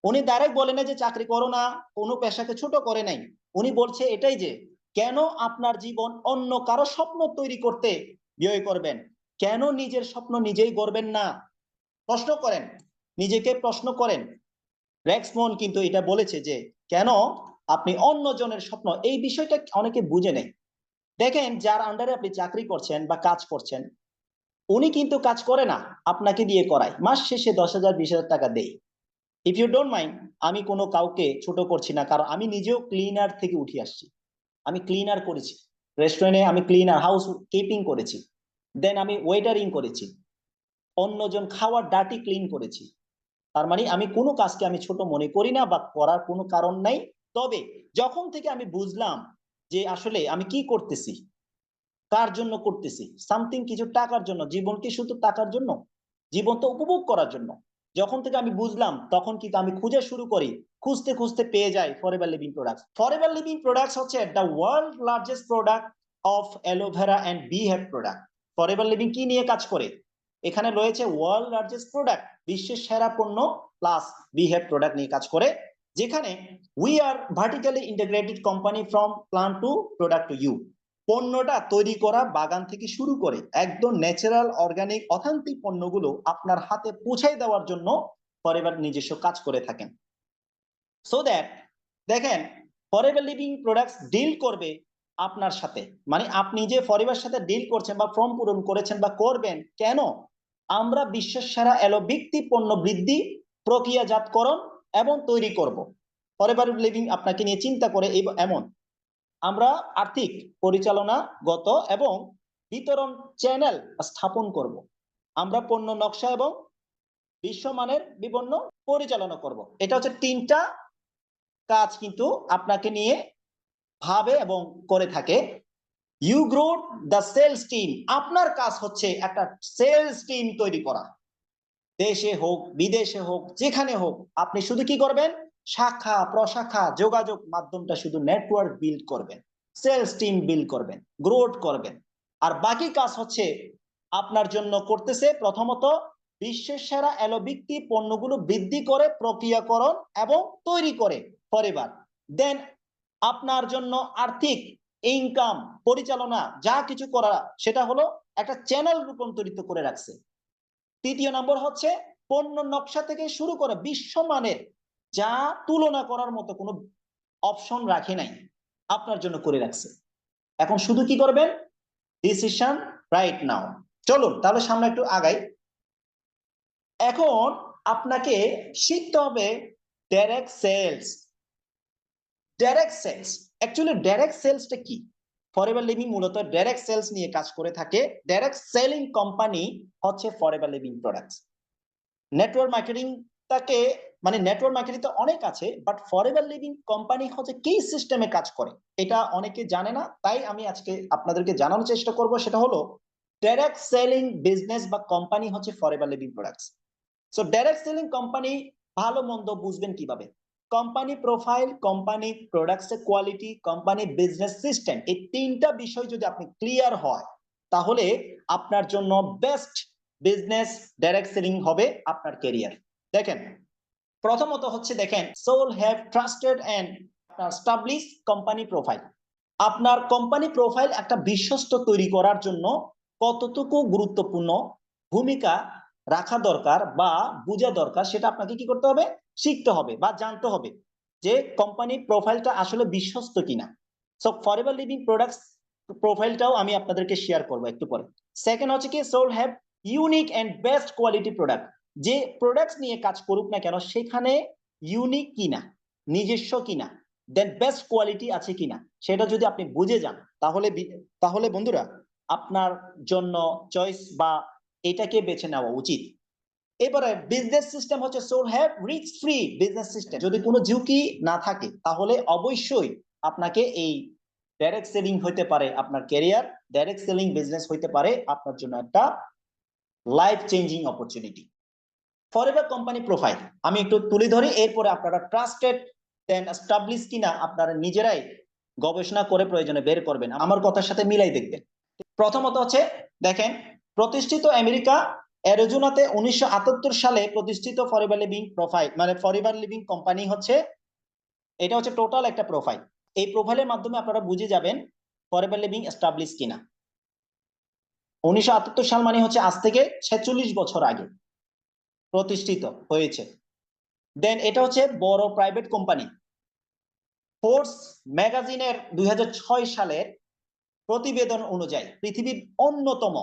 উনি ডাইরেক্ট বলে না যে চাকরি করো না, কোনো পেশাকে ছোট করে নাই। উনি বলছে এটাই যে কেন আপনার জীবন অন্য কারো স্বপ্ন তৈরি করতে ব্যয় করবেন, কেন নিজের স্বপ্ন নিজেই গড়বেন না? প্রশ্ন করেন, নিজেকে প্রশ্ন করেন। রেক্সমন কিন্তু এটা বলেছে যে কেন আপনি অন্যজনের স্বপ্ন, এই বিষয়টা অনেকে বুঝে নেই। দেখেন যার আন্ডারে আপনি চাকরি করছেন বা কাজ করছেন, উনি কিন্তু কাজ করে না, আপনাকে দিয়ে করায়, মাস শেষে 10,000 20,000 টাকা দেয়। ইফ ইউ ডোন্ট মাইন্ড, আমি কোনো কাউকে ছোট করছি না, কারণ আমি নিজেও ক্লিনার থেকে উঠে আসছি। আমি ক্লিনার করেছি রেস্টুরেন্টে, আমি ক্লিনার হাউস কিপিং করেছি, দেন আমি ওয়েটারিং করেছি, অন্যজন খাওয়ার ডাটি ক্লিন করেছি। তার মানে আমি কোনো কাজকে আমি ছোট মনে করি না বা করার কোনো কারণ নাই। তবে যখন থেকে আমি বুঝলাম যে আসলে আমি কি করতেছি, কার জন্য করতেছি, সামথিং কিছু টাকার জন্য, জীবন কি শুধু টাকার জন্য? জীবন তো উপভোগ করার জন্য। যখন থেকে আমি বুঝলাম তখন কিন্তু আমি খুঁজে শুরু করি, খুঁজতে খুঁজতে পেয়ে যাই forever living products. Forever living products হচ্ছে the world largest product of aloe vera and bee hive product. Forever living কি নিয়ে কাজ করে? এখানে রয়েছে ওয়ার্ল্ড লার্জেস্ট প্রোডাক্ট, বিশ্বের সেরা পণ্য প্লাস বি হেভ প্রোডাক্ট নিয়ে কাজ করে, যেখানে we are vertically integrated company from plant to product to you. পণ্যটা তৈরি করা বাগান থেকে শুরু করে একদম ন্যাচারাল অর্গানিক অথেন্টিক পণ্যগুলো আপনার হাতে পৌঁছাই দেওয়ার জন্য ফরএভার নিজস্ব কাজ করে থাকেন। সো দ্যাট দেখেন ফরএভার লিভিং প্রোডাক্টস ডিল করবে আপনার সাথে, মানে আপনি যে ফরএভার সাথে ডিল করছেন বা ফর্ম পূরণ করেছেন বা করবেন, কেন? আমরা বিশ্বের সেরা ভিত্তিক পণ্য বৃদ্ধি, প্রক্রিয়াজাতকরণ এবং তৈরি করব। ফরএভার লিভিং আপনাকে নিয়ে চিন্তা করে এমন আমরা আর্থিক পরিচালনাগত এবং বিতরণ চ্যানেল স্থাপন করব। আমরা পণ্য নকশা এবং বিশ্বমানের বিপণন পরিচালনা করব। এটা হচ্ছে তিনটা কাজ কিন্তু আপনাকে নিয়ে ভাবে এবং করে থাকে। You grow the sales team, আপনার কাজ হচ্ছে একটা সেলস টিম তৈরি করা। দেশে হোক বিদেশে হোক যেখানে হোক, আপনি শুধু কি করবেন, শাখা প্রশাখা যোগাযোগ মাধ্যমটা শুধু নেটওয়ার্ক বিল্ড করবেন, সেলস টিম বিল্ড করবেন, গ্রোথ করবেন। আর বাকি কাজ হচ্ছে আপনার জন্য করতেছে প্রথমত বিশ্বের সেরা এলোবিক্তি পণ্যগুলো বৃদ্ধি করে প্রক্রিয়াকরণ এবং তৈরি করে পরিবার। দেন আপনার জন্য আর্থিক ইনকাম পরিচালনা যা কিছু করা সেটা হলো একটা চ্যানেল রূপান্তরিত করে রাখছে। তৃতীয় নম্বর হচ্ছে পণ্য নকশা থেকে শুরু করে বিশ্বমানের যা তুলনা করার মতো কোনো অপশন রাখে নাই, আপনার জন্য করে রাখছে। এখন শুধু কি করবেন, ডিসিশন রাইট নাও। চলুন তাহলে সামনে একটু আগাই। এখন আপনাকে শিখতে হবে direct sales. Direct sales, actually direct সেলসটা কি? ফরএভার লিভিং মূলত ডাইরেক্ট সেলস নিয়ে কাজ করে থাকে। ডাইরেক্ট সেলিং কোম্পানি হচ্ছে forever living products. Network marketing তাকে মানে নেটওয়ার্ক মার্কেটিং তো অনেক আছে, বাট ফরএভার লিভিং কোম্পানি হচ্ছে কি সিস্টেমে কাজ করে এটা অনেকে জানে না, তাই আমি আজকে আপনাদেরকে জানানোর চেষ্টা করব। সেটা হলো ডাইরেক্ট সেলিং বিজনেস বা কোম্পানি হচ্ছে forever living products. So direct selling company ভালো মন্দ বুঝবেন কিভাবে? কোম্পানি প্রোফাইল, কোম্পানি প্রোডাক্টস এর কোয়ালিটি, কোম্পানি বিজনেস সিস্টেম, এই তিনটা বিষয় যদি আপনি ক্লিয়ার হয় তাহলে আপনার জন্য বেস্ট বিজনেস ডাইরেক্ট সেলিং হবে আপনার ক্যারিয়ার। দেখেন প্রথমত হচ্ছে দেখেন should have trusted and establish company profile. আপনার কোম্পানি প্রোফাইল একটা বিশ্বস্ত তৈরি করার জন্য কতটুকু গুরুত্বপূর্ণ ভূমিকা রাখা দরকার বা বোঝা দরকার সেটা আপনাকে কি করতে হবে, শিখতে হবে বা জানতে হবে যে কোম্পানি প্রোফাইলটা আসলে বিশ্বস্ত কিনা। সো ফরএভার লিভিং প্রোডাক্টস প্রোফাইলটাও আমি আপনাদেরকে শেয়ার করব একটু পরে। সেকেন্ড হচ্ছে কি should have unique and best quality product. যে প্রোডাক্টস নিয়ে কাজ করুক না কেন সেখানে ইউনিক কিনা, নিজস্ব কিনা, দেন বেস্ট কোয়ালিটি আছে কিনা সেটা যদি আপনি বুঝে যান তাহলে বন্ধুরা আপনার জন্য চয়েস বা এটাকে বেছে নেওয়া উচিত। এবারে বিজনেস সিস্টেম হচ্ছে should have risk free business system. যদি কোনো ঝুঁকি না থাকে তাহলে অবশ্যই আপনাকে এই ডাইরেক্ট সেলিং হইতে পারে আপনার ক্যারিয়ার, ডাইরেক্ট সেলিং বিজনেস হইতে পারে আপনার জন্য একটা life changing opportunity. Forever company profile আমি একটু তুলে ধরি, এরপরে আপনারা ট্রাস্টেড দেন এস্টাবলিশ কিনা আপনারা নিজেরাই গবেষণা করে প্রয়োজনে বের করবেন, আমার কথার সাথে মিলাই দেখবেন। প্রথমত হচ্ছে দেখেন প্রতিষ্ঠিত আমেরিকা অ্যারিজোনাতে 1978 সালে প্রতিষ্ঠিত ফরএভার লিভিং প্রোফাইল মানে ফরএভার লিভিং কোম্পানি হচ্ছে, এটা হচ্ছে টোটাল একটা প্রোফাইল। এই প্রোফাইলের মাধ্যমে আপনারা বুঝে যাবেন ফরএভার লিভিং এস্টাবলিশ কিনা। 1978 সাল মানে হচ্ছে আজ থেকে 46 বছর আগে প্রতিষ্ঠিত হয়েছে। দেন এটা হচ্ছে বড় প্রাইভেট কোম্পানি। ফোর্বস ম্যাগাজিনের 2006 সালের প্রতিবেদন অনুযায়ী পৃথিবীর অন্যতম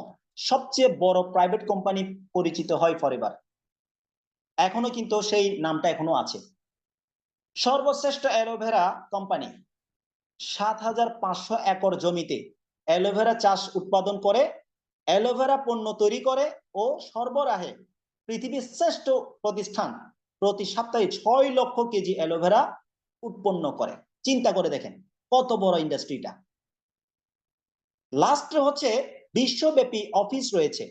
সবচেয়ে বড় প্রাইভেট কোম্পানি পরিচিত হয় ফরএভার। এখনো কিন্তু সেই নামটা এখনো আছে। সর্বশ্রেষ্ঠ অ্যালোভেরা কোম্পানি 7,500 একর জমিতে অ্যালোভেরা চাষ উৎপাদন করে, অ্যালোভেরা পণ্য তৈরি করে ও সরবরাহে পৃথিবীর শ্রেষ্ঠ প্রতিষ্ঠান। প্রতি সপ্তাহে 6 লক্ষ কেজি অ্যালোভেরা উৎপন্ন করে। চিন্তা করে দেখেন কত বড় ইন্ডাস্ট্রিটা। লাস্টে হচ্ছে বিশ্বব্যাপী অফিস রয়েছে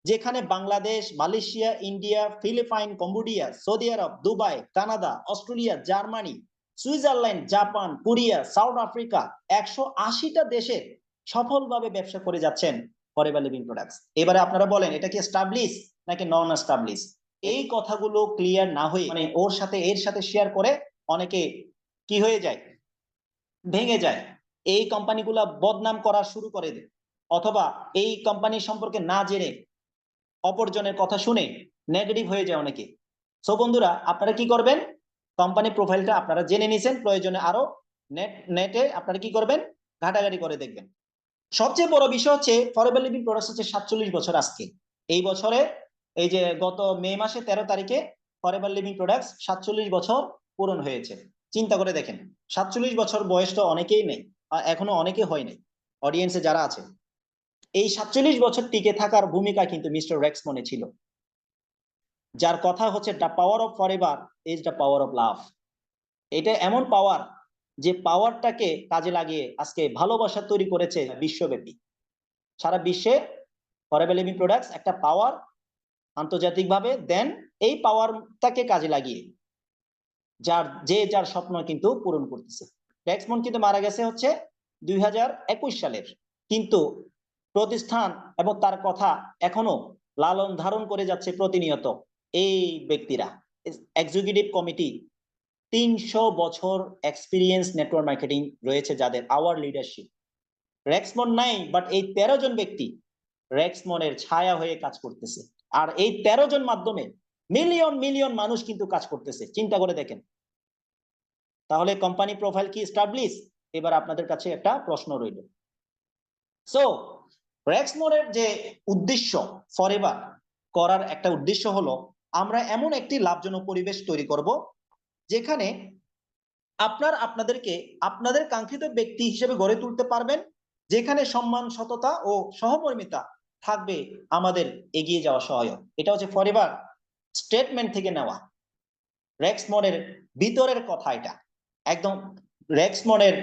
যেখানে Bangladesh, Malaysia, India, Philippines, Cambodia, Saudi Arab, Dubai, Canada, Australia, Germany, Switzerland, Japan, Korea, South Africa 180টা দেশে সফলভাবে ব্যবসা করে যাচ্ছেন ফরএভার লিভিং প্রোডাক্টস। এবারে আপনারা বলেন এটা কি এস্টাবলিশ নাকি নন এস্টাবলিশ? এই কথাগুলো ক্লিয়ার না হয়ে মানে ওর সাথে এর সাথে শেয়ার করে অনেকে কি হয়ে যায়, ভেঙে যায়, এই কোম্পানিগুলা বদনাম করা শুরু করে দেয়, অথবা এই কোম্পানি সম্পর্কে না জেনে অপরজনের কথা শুনে নেগেটিভ হয়ে যায় অনেকে। সো বন্ধুরা আপনারা কি করবেন, কোম্পানি প্রোফাইলটা আপনারা জেনে নিছেন, প্রয়োজনে আরো নেটে আপনারা কি করবেন, ঘাটাঘাটি করে দেখবেন। সবচেয়ে বড় বিষয় হচ্ছে ফরএভার লিভিং প্রোডাক্টস হচ্ছে 47 বছর আজকে, এই বছরে এই যে গত মে মাসে 13 তারিখে ফরএভার লিভিং প্রোডাক্টস 47 বছর পূরণ হয়েছে। চিন্তা করে দেখেন 47 বছর বয়সটা অনেকেই নেই, এখনো অনেকে হয় নাই অডিয়েন্সে যারা আছে। এই 47 বছর টিকে থাকার ভূমিকা কিন্তু মিস্টার রেক্সমনে ছিল, যার কথা হচ্ছে the power of forever is the power of love. এটা এমন পাওয়ার যে পাওয়ারটাকে কাজে লাগিয়ে আজকে ভালোবাসা তৈরি করেছে বিশ্বব্যাপী। সারা বিশ্বে ফরএভার লিভিং প্রোডাক্টস একটা পাওয়ার আন্তর্জাতিকভাবে, দেন এই পাওয়ারটাকে কাজে লাগিয়ে যার স্বপ্ন কিন্তু পূরণ করতেছে। রেক্সমন্ড কিন্তু মারা গেছে হচ্ছে 2021 সালের, কিন্তু প্রতিষ্ঠান এবং তার কথা এখনো লালন ধারণ করে যাচ্ছে প্রতিনিয়ত এই ব্যক্তিরা। এক্সিকিউটিভ কমিটি 300 বছর এক্সপিরিয়েন্স নেটওয়ার্ক মার্কেটিং রয়েছে যাদের, আওয়ার লিডারশিপ। রেক্সমন্ড নাই, বাট এই 13 জন ব্যক্তি রেক্সমন্ডের ছায়া হয়ে কাজ করতেছে। আর এই 13 জন মাধ্যমে মিলিয়ন মিলিয়ন মানুষ কিন্তু কাজ করতেছে। চিন্তা করে দেখেন, তাহলে কোম্পানি প্রোফাইল কি এস্টাবলিশ? এবার আপনাদের কাছে একটা প্রশ্ন রইল। সো রেক্সমন্ডের যে উদ্দেশ্য ফরএভার করার একটা উদ্দেশ্য হলো, আমরা এমন একটি লাভজনক পরিবেশ তৈরি করব যেখানে আপনাদেরকে আপনাদের কাঙ্ক্ষিত ব্যক্তি হিসেবে গড়ে তুলতে পারবেন, যেখানে সম্মান, সততা ও সহমর্মিতা থাকবে আমাদের এগিয়ে যাওয়া সহায়ক। এটা হচ্ছে ফরএভার স্টেটমেন্ট থেকে নেওয়া, রেক্সমন্ডের ভিতরের কথা। এটা একদম রেক্সমন্ডের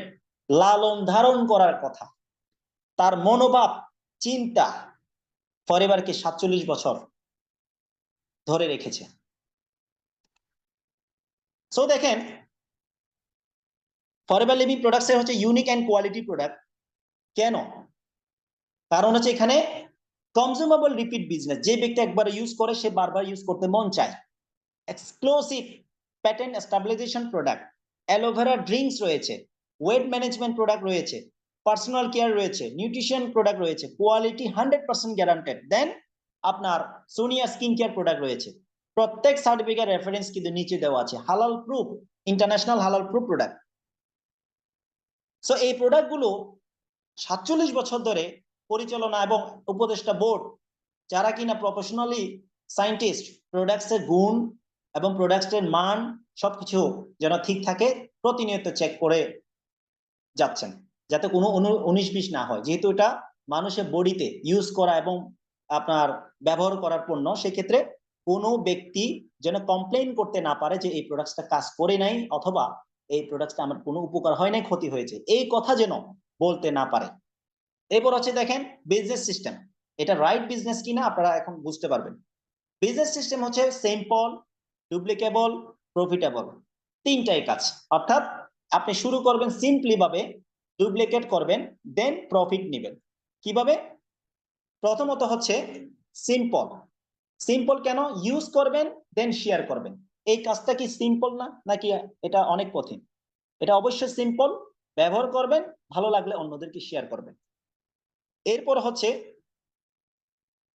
লালন ধারণ করার কথা, তার মনোভাব, চিন্তা ফরএভারকে 47 বছর ধরে রেখেছে। সো দেখেন, ফরএভার লিভিং প্রোডাক্টস হচ্ছে ইউনিক এন্ড কোয়ালিটি প্রোডাক্ট। কেন? কারণ হচ্ছে এখানে কনজিউমেবল রিপিট বিজনেস, যে ব্যক্তি একবার ইউজ করে সে বারবার ইউজ করতে মন চায়। Exclusive patent establishment product, aloe vera drinks রয়েছে, ওয়েট ম্যানেজমেন্ট প্রোডাক্ট রয়েছে, পার্সোনাল কেয়ার রয়েছে, নিউট্রিশন প্রোডাক্ট রয়েছে, কোয়ালিটি 100% গ্যারান্টেড। দেন আপনার সোনিয়া স্কিন কেয়ার প্রোডাক্ট রয়েছে। প্রত্যেক সার্টিফিকেট রেফারেন্স কিন্তু নিচে দেওয়া আছে, হালাল প্রুফ, ইন্টারন্যাশনাল হালাল প্রুফ প্রোডাক্ট। সো এই প্রোডাক্টগুলো 47 বছর ধরে পরিচালনা এবং উপদেষ্টা বোর্ড, যারা কিনা প্রফেশনালি সায়েন্টিস্ট, প্রোডাক্টসের গুণ এবং প্রোডাক্টসের মান সবকিছু যেন ঠিক থাকে প্রতিনিয়ত চেক করে যাচ্ছেন, যাতে কোনো 19-20 না হয়। যেহেতু এটা মানুষের বডিতে ইউজ করা এবং আপনার ব্যবহার করার পণ্য, সেক্ষেত্রে কোনো ব্যক্তি যেন কমপ্লেইন করতে না পারে যে এই প্রোডাক্টসটা কাজ করে নাই, অথবা এই প্রোডাক্টসটা আমার কোনো উপকার হয় নাই, ক্ষতি হয়েছে, এই কথা যেন বলতে না পারে। এরপর হচ্ছে দেখেন বিজনেস সিস্টেম, এটা রাইট বিজনেস কিনা আপনারা এখন বুঝতে পারবেন। বিজনেস সিস্টেম হচ্ছে সিম্পল, ডুপ্লিকেবল, প্রফিটেবল, তিনটাই কাজ। অর্থাৎ আপনি শুরু করবেন সিম্পলি ভাবে, ডুপ্লিকেট করবেন, দেন প্রফিট নেবেন। কিভাবে? প্রথমত হচ্ছে সিম্পল। সিম্পল কেন? ইউজ করবেন দেন শেয়ার করবেন। এই কাজটা কি সিম্পল না, নাকি এটা অনেক কঠিন? এটা অবশ্যই সিম্পল। ব্যবহার করবেন, ভালো লাগলে অন্যদেরকে শেয়ার করবেন। এরপর হচ্ছে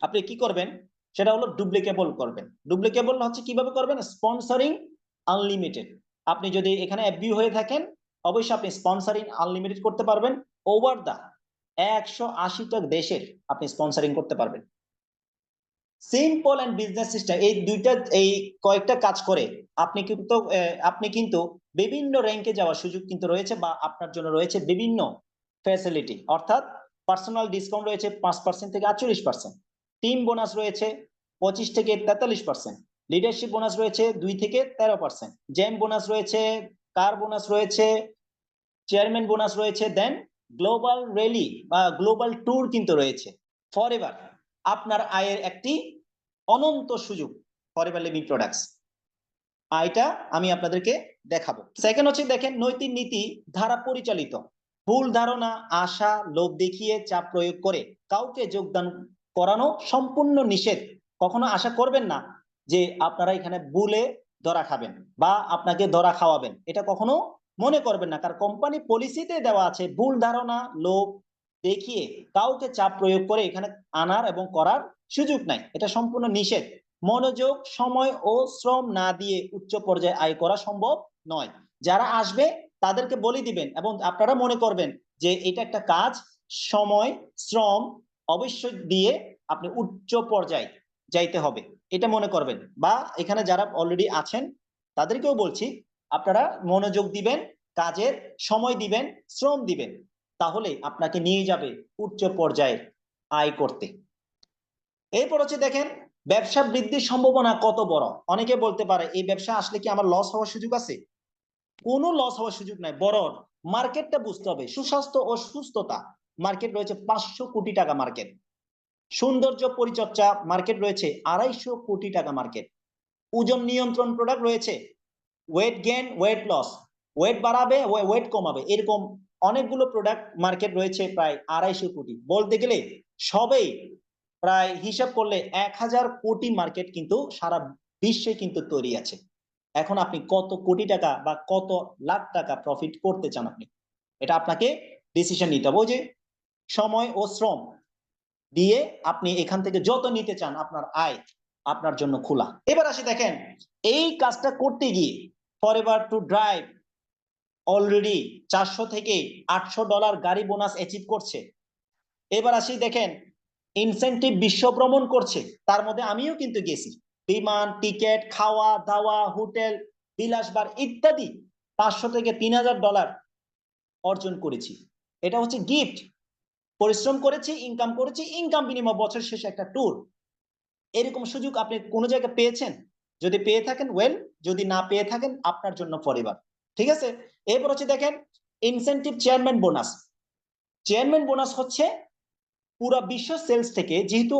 আপনি কি করবেন, সেটা হলো ডুপ্লিকেবল করবেন। ডুপ্লিকেবল হচ্ছে কিভাবে করবেন? Sponsoring unlimited. আপনি যদি এখানে এফবি হয়ে থাকেন, অবশ্যই আপনি স্পন্সরিং আনলিমিটেড করতে পারবেন। ওভার দা 180টা দেশের আপনি স্পন্সরিং করতে পারবেন। সিম্পল এন্ড বিজনেস সিস্টেম, এই দুইটা, এই কয়েকটা কাজ করে আপনি কিন্তু বিভিন্ন র্যাঙ্কে যাওয়ার সুযোগ কিন্তু রয়েছে, বা আপনার জন্য রয়েছে বিভিন্ন ফ্যাসিলিটি। অর্থাৎ পার্সোনাল ডিসকাউন্ট রয়েছে 5% থেকে 48%, টিম বোনাস রয়েছে 25 থেকে 43%, লিডারশিপ বোনাস রয়েছে 2 থেকে 13%, জেম বোনাস রয়েছে, কার বোনাস রয়েছে, চেয়ারম্যান বোনাস রয়েছে, দেন গ্লোবাল র্যালি বা গ্লোবাল ট্যুর কিন্তু রয়েছে। ফরএভার আপনার আয়ের একটি অনন্ত সুযোগ, ফরএভার লিভিং প্রোডাক্টস। এটা আমি আপনাদেরকে দেখাবো। সেকেন্ড হচ্ছে দেখেন, নৈতিক নীতি ধারা পরিচালিত। ভুল ধারণা, আশা, লোভ দেখিয়ে চাপ প্রয়োগ করে কাউকে যোগদান করানো সম্পূর্ণ নিষেধ। কখনো আশা করবেন না যে আপনারা এখানে ভুলে ধরা খাবেন বা আপনাকে ধরা খাওয়াবেন, এটা কখনো মনে করবেন না। কারণ কোম্পানি পলিসিতে দেওয়া আছে ভুল ধারণা, লোভ দেখিয়ে কাউকে চাপ প্রয়োগ করে এখানে আনার এবং করার সুযোগ নাই, এটা সম্পূর্ণ নিষেধ। মনোযোগ, সময় ও শ্রম না দিয়ে উচ্চ পর্যায়ে আয় করা সম্ভব নয়। যারা আসবে তাদেরকে বলে দিবেন এবং আপনারা মনে করবেন যে এটা একটা কাজ, সময়, শ্রম অবশ্যই দিয়ে আপনি উচ্চ পর্যায়ে যাইতে হবে, এটা মনে করবেন। বা এখানে যারা অলরেডি আছেন তাদেরকেও বলছি, আপনারা মনোযোগ দিবেন, কাজের সময় দিবেন, শ্রম দিবেন, তাহলে আপনাকে নিয়ে যাবে উচ্চ পর্যায়ে আয় করতে। এরপর হচ্ছে দেখেন, ব্যবসা বৃদ্ধির সম্ভাবনা কত বড়। অনেকে বলতে পারে এই ব্যবসা আসলে কি আমার লস হওয়ার সুযোগ আছে? কোনো লস হওয়ার সুযোগ নাই, বরং মার্কেটটা বুঝতে হবে। সুস্বাস্থ্য ও সুস্থতা মার্কেট রয়েছে, 500 কোটি টাকা মার্কেট। সৌন্দর্য পরিচর্যা মার্কেট রয়েছে 250 কোটি টাকা মার্কেট। ওজন নিয়ন্ত্রণ প্রোডাক্ট রয়েছে, weight gain, weight loss, weight বাড়াবে, ওয়েট কমাবে, এরকম অনেকগুলো প্রোডাক্ট মার্কেট রয়েছে প্রায় 250 কোটি। বলতে গেলে সবেই প্রায় হিসাব করলে 1000 কোটি মার্কেট কিন্তু সারা বিশ্বে কিন্তু তৈরি আছে। এখন আপনি কত কোটি টাকা বা কত লাখ টাকা প্রফিট করতে চান আপনি, এটা আপনাকে ডিসিশন নিতে হবে। ওই যে সময় ও শ্রম দিয়ে আপনি এখান থেকে যত নিতে চান, আপনার আয় আপনার জন্য খোলা। এবার আসি দেখেন, এই কাজটা করতে গিয়ে ফরএভার টু ড্রাইভ অলরেডি 400 থেকে $800 গাড়ি বোনাস অ্যাচিভ করছে। এবার আসি দেখেন, ইনসেন্টিভ বিশ্ব ভ্রমণ করছে, তার মধ্যে আমিও কিন্তু গেছি। বিমান টিকেট, খাওয়া দাওয়া, হোটেল, বিলাসবার ইত্যাদি $500 থেকে $3000 অর্জন করেছি। এটা হচ্ছে গিফট। পরিশ্রম করেছি, ইনকাম করেছি, ইনকাম বিনিময় বছর শেষে একটা ট্যুর। এরকম সুযোগ আপনি কোনো জায়গায় পেয়েছেন? যদি পেয়ে থাকেন ওয়েল, যদি না পেয়ে থাকেন আপনার জন্য ফরএভার। ঠিক আছে, এরপর হচ্ছে দেখেন incentive chairman bonus. Chairman bonus হচ্ছে পুরো বিশ্ব সেলস থেকে, যেহেতু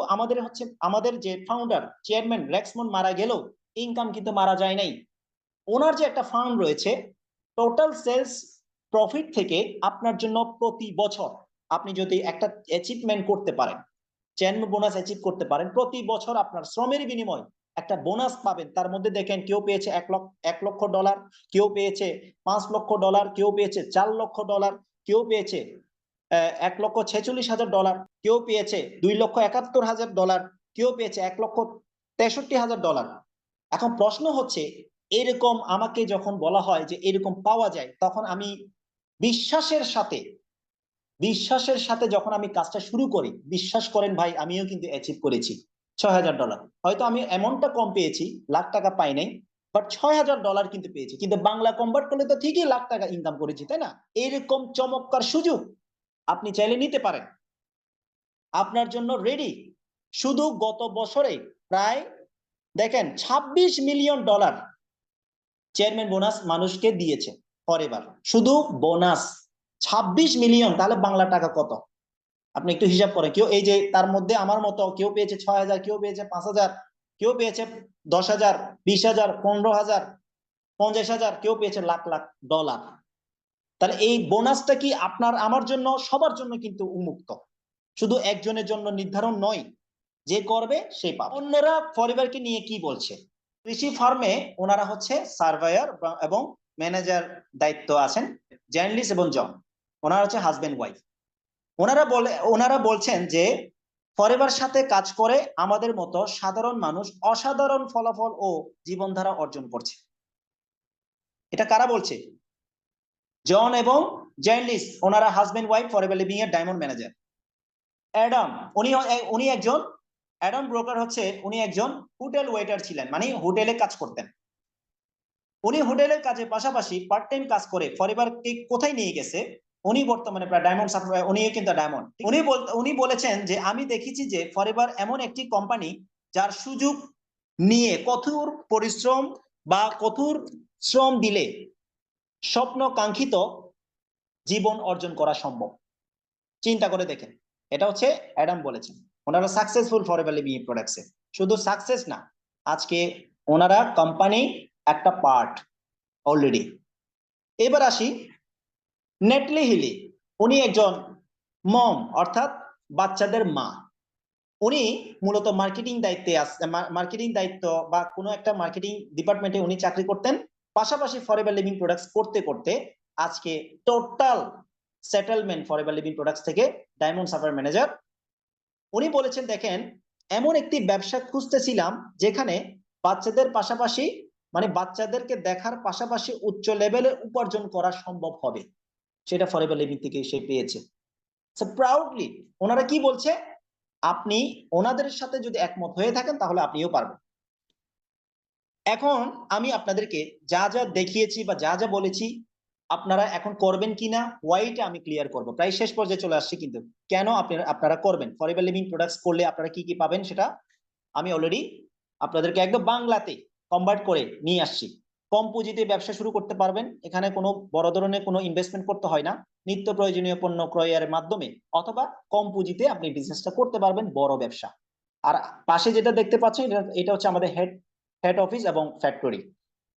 আমাদের যে ফাউন্ডার চেয়ারম্যান রেক্সমন্ড মারা গেলেও ইনকাম কিন্তু মারা যায় নাই। ওনার যে একটা ফান্ড রয়েছে, টোটাল সেলস প্রফিট থেকে আপনার জন্য প্রতি বছর আপনি যদি একটা অ্যাচিভমেন্ট করতে পারেন, চেয়ারম্যান বোনাস অ্যাচিভ করতে পারেন, প্রতি বছর আপনার শ্রমের বিনিময় একটা বোনাস পাবেন। তার মধ্যে দেখেন কেউ পেয়েছে $1 লক্ষ, কেউ পেয়েছে $5 লক্ষ, কেউ পেয়েছে $4 লক্ষ, কেউ পেয়েছে $1,46,000, কেউ পেয়েছে $2,71,000, কেউ পেয়েছে $1,63,000। এখন প্রশ্ন হচ্ছে, এরকম আমাকে যখন বলা হয় যে এরকম পাওয়া যায়, তখন আমি বিশ্বাসের সাথে যখন আমি কাজটা শুরু করি, বিশ্বাস করেন ভাই, আমিও কিন্তু অ্যাচিভ করেছি $6,000। হয়তো আমি অ্যামাউন্টটা কম পেয়েছি, লাখ টাকা পাই নাই, বাট $6,000 কিন্তু পেয়েছি। কিন্তু বাংলা কনভার্ট করলে তো ঠিকই লাখ টাকা ইনকাম করেছি, তাই না? এরকম চমৎকার সুযোগ আপনি চাইলে নিতে পারেন, আপনার জন্য রেডি। শুধু গত বছরে প্রায় দেখেন $26 মিলিয়ন চেয়ারম্যান বোনাস মানুষকে দিয়েছে ফরএভার, শুধু বোনাস 26 মিলিয়ন। তাহলে বাংলা টাকা কত আপনি একটু হিসাব করেন। কেউ এই যে তার মধ্যে আমার মতো কেউ পেয়েছে 6,000, কেউ পেয়েছে 5,000, কেউ পেয়েছে 10,000, 20,000, 15,000, 50,000, কেউ পেয়েছে লাখ লাখ ডলার। তাহলে এই বোনাসটা কি আপনার আমার জন্য, সবার জন্য কিন্তু উন্মুক্ত, শুধু একজনের জন্য নির্ধারণ নয়, যে করবে সে পাবে। অন্যরা ফরএভারকে নিয়ে কি বলছে? কৃষি ফার্মে ওনারা হচ্ছে সার্ভেয়ার এবং ম্যানেজার দায়িত্ব আছেন, জার্নালিস্ট এবং জন, ওনারা হচ্ছে হাজবেন্ড ওয়াইফ। ওনারা বলছেন যে ফরএভার সাথে কাজ করে আমাদের মতো সাধারণ মানুষ অসাধারণ ফলাফল ও জীবনধারা অর্জন করছে। এটা কারা বলছে? জন এবং জার্নালিস্ট, ওনারা হাজবেন্ড ওয়াইফ, ফরএভার লিভিং এর ডায়মন্ড ম্যানেজার। অ্যাডাম, উনি একজন অ্যাডাম ব্রোকার হচ্ছে, উনি একজন হোটেল ওয়েটার ছিলেন, মানে হোটেলে কাজ করতেন। উনি হোটেলের কাজের পাশাপাশি পার্ট টাইম কাজ করে ফরএভারকে কোথায় নিয়ে গেছে, উনি বর্তমানে প্রায় ডায়মন্ড সার্টিফাইড, উনিও কিন্তু ডায়মন্ড। উনি বলেছেন যে আমি দেখেছি যে ফরএভার এমন একটি কোম্পানি যার সুযোগ নিয়ে কঠোর পরিশ্রম বা কঠোর শ্রম দিলে স্বপ্ন কাঙ্ক্ষিত জীবন অর্জন করা সম্ভব। চিন্তা করে দেখেন, এটা হচ্ছে অ্যাডাম বলেছেন। ওনারা সাকসেসফুল ফরএভার লিভিং প্রোডাক্টসে, শুধু সাকসেস না, আজকে ওনারা কোম্পানি একটা পার্ট অলরেডি। এবার আসি নেটলি হিলি, উনি একজন মম, অর্থাৎ বাচ্চাদের মা। উনি মূলত মার্কেটিং দায়িত্ব বা কোনো একটা মার্কেটিং ডিপার্টমেন্টে উনি চাকরি করতেন, পাশাপাশি ফরএভার লিভিং প্রোডাক্টস করতে করতে আজকে total settlement forever living products থেকে ডায়মন্ড সার্টিফাইড ম্যানেজার। উনি বলেছেন দেখেন, এমন একটি ব্যবসা খুঁজতেছিলাম যেখানে বাচ্চাদের পাশাপাশি, মানে বাচ্চাদেরকে দেখার পাশাপাশি উচ্চ লেভেলের উপার্জন করা সম্ভব হবে, সেটা ফরএভার লিভিং থেকে সে পেয়েছে। সো প্রাউডলি ওনারা কি বলছে, আপনি ওনাদের সাথে যদি একমত হয়ে থাকেন তাহলে আপনিও পারবেন। এখন আমি আপনাদেরকে যা যা দেখিয়েছি বা যা যা বলেছি, আপনারা এখন করবেন কিনা ওয়াইটা আমি ক্লিয়ার করব, প্রায় শেষ পর্যায়ে চলে আসছি। কিন্তু কেন আপনারা করবেন, ফরএভার লিভিং প্রোডাক্টস করলে আপনারা কি কি পাবেন সেটা আমি অলরেডি আপনাদেরকে একদম বাংলাতে কনভার্ট করে নিয়ে আসছি। কম পুঁজিতে ব্যবসা শুরু করতে পারবেন। এখানে কোনো বড় ধরনের কোনো ইনভেস্টমেন্ট করতে হয় না, নিত্য প্রয়োজনীয় পণ্য ক্রয়ের মাধ্যমে অথবা কম পুঁজিতে আপনি বিজনেসটা করতে পারবেন, বড় ব্যবসা। আর পাশে যেটা দেখতে পাচ্ছেন এটা হচ্ছে আমাদের হেড অফিস এবং ফ্যাক্টরি।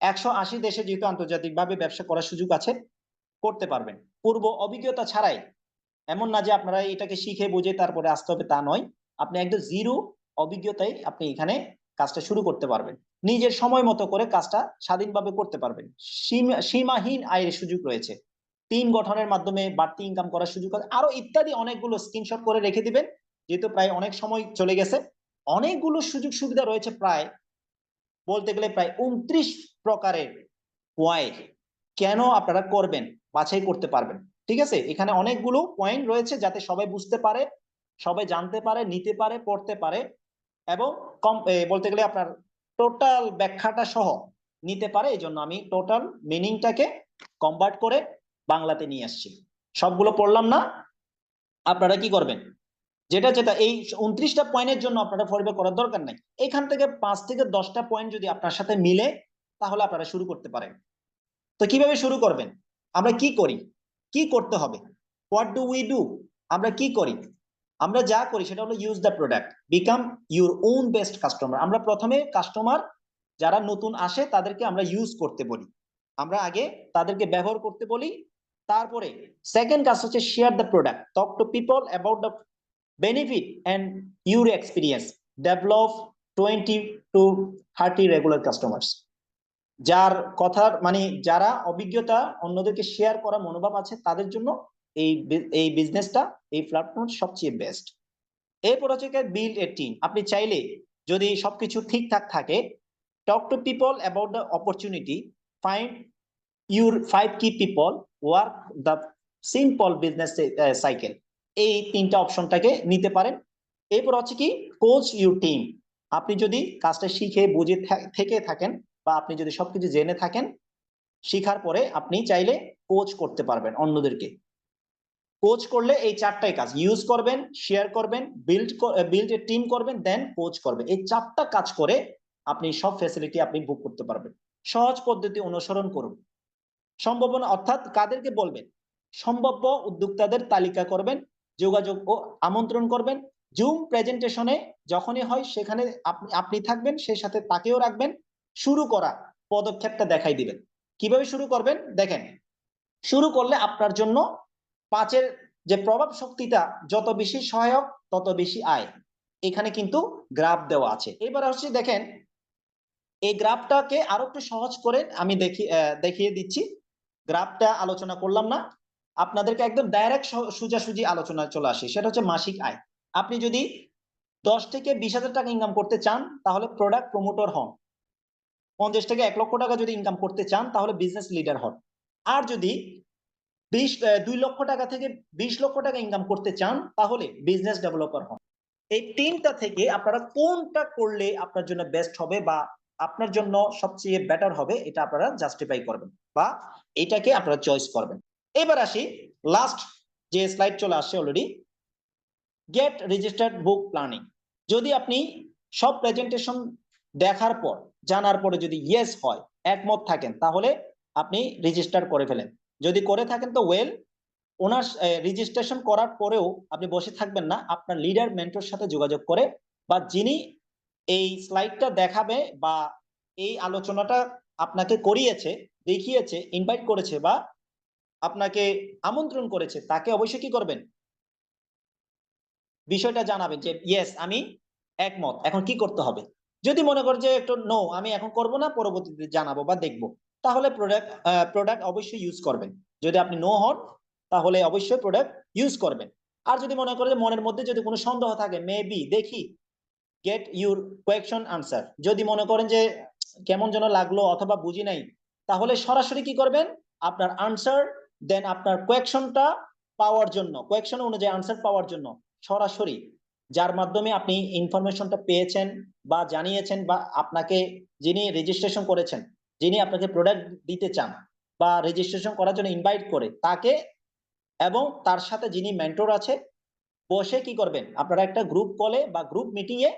180 দেশে যেহেতু আন্তর্জাতিকভাবে ব্যবসা করার সুযোগ আছে, করতে পারবেন পূর্ব অভিজ্ঞতা ছাড়াই। এমন না যে আপনারা এটাকে শিখে বুঝে তারপরে আসতে হবে, তা নয়। আপনি একদম জিরো অভিজ্ঞতায় আপনি এখানে কাজটা শুরু করতে পারবেন, নিজের সময় মতো করে কাজটা স্বাধীনভাবে করতে পারবেন। সীমাহীন আয়ের সুযোগ রয়েছে, টিম গঠনের মাধ্যমে বাড়তি ইনকাম করার সুযোগ আছে, আরো ইত্যাদি অনেকগুলো স্ক্রিনশট করে রেখে দিবেন, যেহেতু প্রায় অনেক সময় চলে গেছে। অনেকগুলো সুযোগ সুবিধা রয়েছে, প্রায় বলতে গেলে প্রায় 29 প্রকারের পয়েন্ট কেন আপনারা করবেন বাছাই করতে পারবেন। ঠিক আছে, এখানে অনেকগুলো পয়েন্ট রয়েছে যাতে সবাই বুঝতে পারে, সবাই জানতে পারে, নিতে পারে, পড়তে পারে এবং বলতে গেলে আপনার টোটাল ব্যাখ্যাটা সহ নিতে পারে। এই জন্য আমি টোটাল মিনিংটাকে কনভার্ট করে বাংলাতে নিয়ে আসছি। সবগুলো পড়লাম না, আপনারা কি করবেন, যেটা যেটা এই 29টা পয়েন্টের জন্য আপনারা ফরবে করার দরকার নাই। এখান থেকে 5 থেকে 10টা পয়েন্ট যদি আপনার সাথে মিলে, তাহলে আপনারা শুরু করতে পারেন। তো কিভাবে শুরু করবেন, আমরা কি করি, কি করতে হবে, হোয়াট ডু উই ডু, আমরা কি করি, আমরা যা করি সেটা হলো use the product, become your own best customer. আমরা প্রথমে কাস্টমার যারা নতুন আসে তাদেরকে আমরা ইউজ করতে বলি, আমরা আগে তাদেরকে ব্যবহার করতে বলি। তারপরে সেকেন্ড কাজ হচ্ছে share the product, talk to people about the benefit and your experience, develop 20 to 30 regular customers। যার কথার মানে যারা অভিজ্ঞতা অন্যদেরকে শেয়ার করা মনোভাব আছে তাদের জন্য এই বিজনেসটা, এই প্ল্যাটফর্ম সবচেয়ে বেস্ট। এরপর হচ্ছে বিল্ড এ টিম। আপনি চাইলে যদি সবকিছু ঠিকঠাক থাকে, talk to people about the opportunity, find your 5 কি people, work the simple business cycle, এই 3টা অপশনটাকে নিতে পারেন। এরপর হচ্ছে কি কোচ ইউর টিম। আপনি যদি কাজটা শিখে বুঝে থেকে থাকেন বা আপনি যদি সবকিছু জেনে থাকেন, শিখার পরে আপনি চাইলে কোচ করতে পারবেন অন্যদেরকে। কোচ করলে এই 4টাই কাজ, ইউজ করবেন, শেয়ার করবেন, বিল্ড এ টিম করবেন, দেন কোচ করবেন। এই 4টা কাজ করে আপনি সব ফ্যাসিলিটি আপনি বুক করতে পারবেন। সহজ পদ্ধতি অনুসরণ করুন। সম্ভাবনা অর্থাৎ কাদেরকে বলবেন, সম্ভাব্য উদ্যোক্তাদের তালিকা করবেন, যোগাযোগ ও আমন্ত্রণ করবেন। জুম প্রেজেন্টেশনে যখনই হয় সেখানে আপনি থাকবেন, সেই সাথে তাকেও রাখবেন। শুরু করা পদক্ষেপটা দেখাই দিবেন। কিভাবে শুরু করবেন দেখেন, শুরু করলে আপনার জন্য 5-এর যে প্রভাব শক্তিটা যত বেশি সহায়ক তত বেশি আয়, এখানে কিন্তু গ্রাফ দেওয়া আছে। এবার হচ্ছে দেখেন, এই গ্রাফটাকে আরো একটু সহজ করে আমি দেখিয়ে দিচ্ছি। গ্রাফটা আলোচনা করলাম না, আপনাদেরকে একদম ডাইরেক্ট সোজাসুজি আলোচনা চলে আসে, সেটা হচ্ছে মাসিক আয়। আপনি যদি 10 থেকে 20,000 টাকা ইনকাম করতে চান তাহলে প্রোডাক্ট প্রমোটর হন। 50 থেকে 1 লক্ষ টাকা যদি ইনকাম করতে চান তাহলে বিজনেস লিডার হন। আর যদি 2 লক্ষ টাকা থেকে 20 লক্ষ টাকা ইনকাম করতে চান তাহলে বিজনেস ডেভেলপার হন। এই 3টা থেকে আপনারা কোনটা করলে আপনার জন্য বেস্ট হবে বা আপনার জন্য সবচেয়ে বেটার হবে, এটা আপনারা জাস্টিফাই করবেন বা এটাকে আপনারা চয়েস করবেন। এবার আসি লাস্ট যে স্লাইড চলে আসছে অলরেডি, গেট রেজিস্টার্ড বুক প্ল্যানিং। যদি আপনি সব প্রেজেন্টেশন দেখার পর জানার পরে যদি ইয়েস হয়, একমত থাকেন, তাহলে আপনি রেজিস্টার করে ফেলেন। যদি করে থাকেন তো ওয়েল, ওনার রেজিস্ট্রেশন করার পরেও আপনি বসে থাকবেন না, আপনার লিডার মেন্টর সাথে যোগাযোগ করে বা যিনি এই স্লাইডটা দেখাবে বা এই আলোচনাটা আপনাকে করিয়েছে, দেখিয়েছে, ইনভাইট করেছে বা আপনাকে আমন্ত্রণ করেছে, তাকে অবশ্যই কি করবেন, বিষয়টা জানাবেন যে ইয়েস আমি একমত, এখন কি করতে হবে। যদি মনে করেন যে একটু নো আমি এখন করব না, পরবর্তীতে জানাবো বা দেখবো, তাহলে প্রোডাক্ট অবশ্যই ইউজ করবেন। যদি আপনি নো হন তাহলে অবশ্যই প্রোডাক্ট ইউজ করবেন। আর যদি মনে করেন মনের মধ্যে যদি কোনো সন্দেহ থাকে, মেবি দেখি, গেট ইউর কোয়েকশন আনসার। যদি মনে করেন যে কেমন যেন লাগলো অথবা বুঝি নাই, তাহলে সরাসরি কি করবেন, আপনার আনসার দেন আপনার কোয়েকশনটা পাওয়ার জন্য, কোয়েকশন অনুযায়ী আনসার পাওয়ার জন্য সরাসরি যার মাধ্যমে আপনি ইনফরমেশনটা পেয়েছেন বা জানিয়েছেন বা আপনাকে যিনি রেজিস্ট্রেশন করেছেন, যিনি আপনাকে প্রোডাক্ট দিতে চান বা রেজিস্ট্রেশন করার জন্য ইনভাইট করে তাকে এবং তার সাথে যিনি মেন্টর আছে বসে কি করবেন, আপনারা একটা গ্রুপ কলে বা গ্রুপ মিটিং এ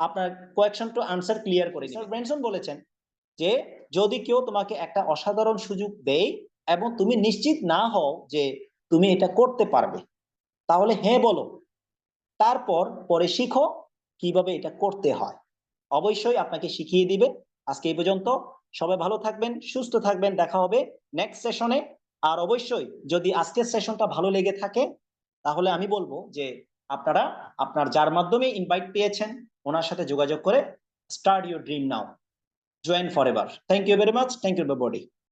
আপনার কোয়েকশন টু আনসার ক্লিয়ার করে নেবেন। ব্রেনসন বলেছেন যে যদি কেউ তোমাকে একটা অসাধারণ সুযোগ দেয় এবং তুমি নিশ্চিত না হও যে তুমি এটা করতে পারবে, তাহলে হ্যাঁ বলো, তারপর পরে শিখো কিভাবে এটা করতে হয়। অবশ্যই আপনাকে শিখিয়ে দিবে। আজকে এই পর্যন্ত। সবাই ভালো থাকবেন, সুস্থ থাকবেন, দেখা হবে নেক্সট সেশনে। আর অবশ্যই যদি আজকের সেশনটা ভালো লেগে থাকে, তাহলে আমি বলবো যে আপনারা আপনার যার মাধ্যমে ইনভাইট পেয়েছেন ওনার সাথে যোগাযোগ করে start your dream now, join forever. Thank you very much, thank you everybody.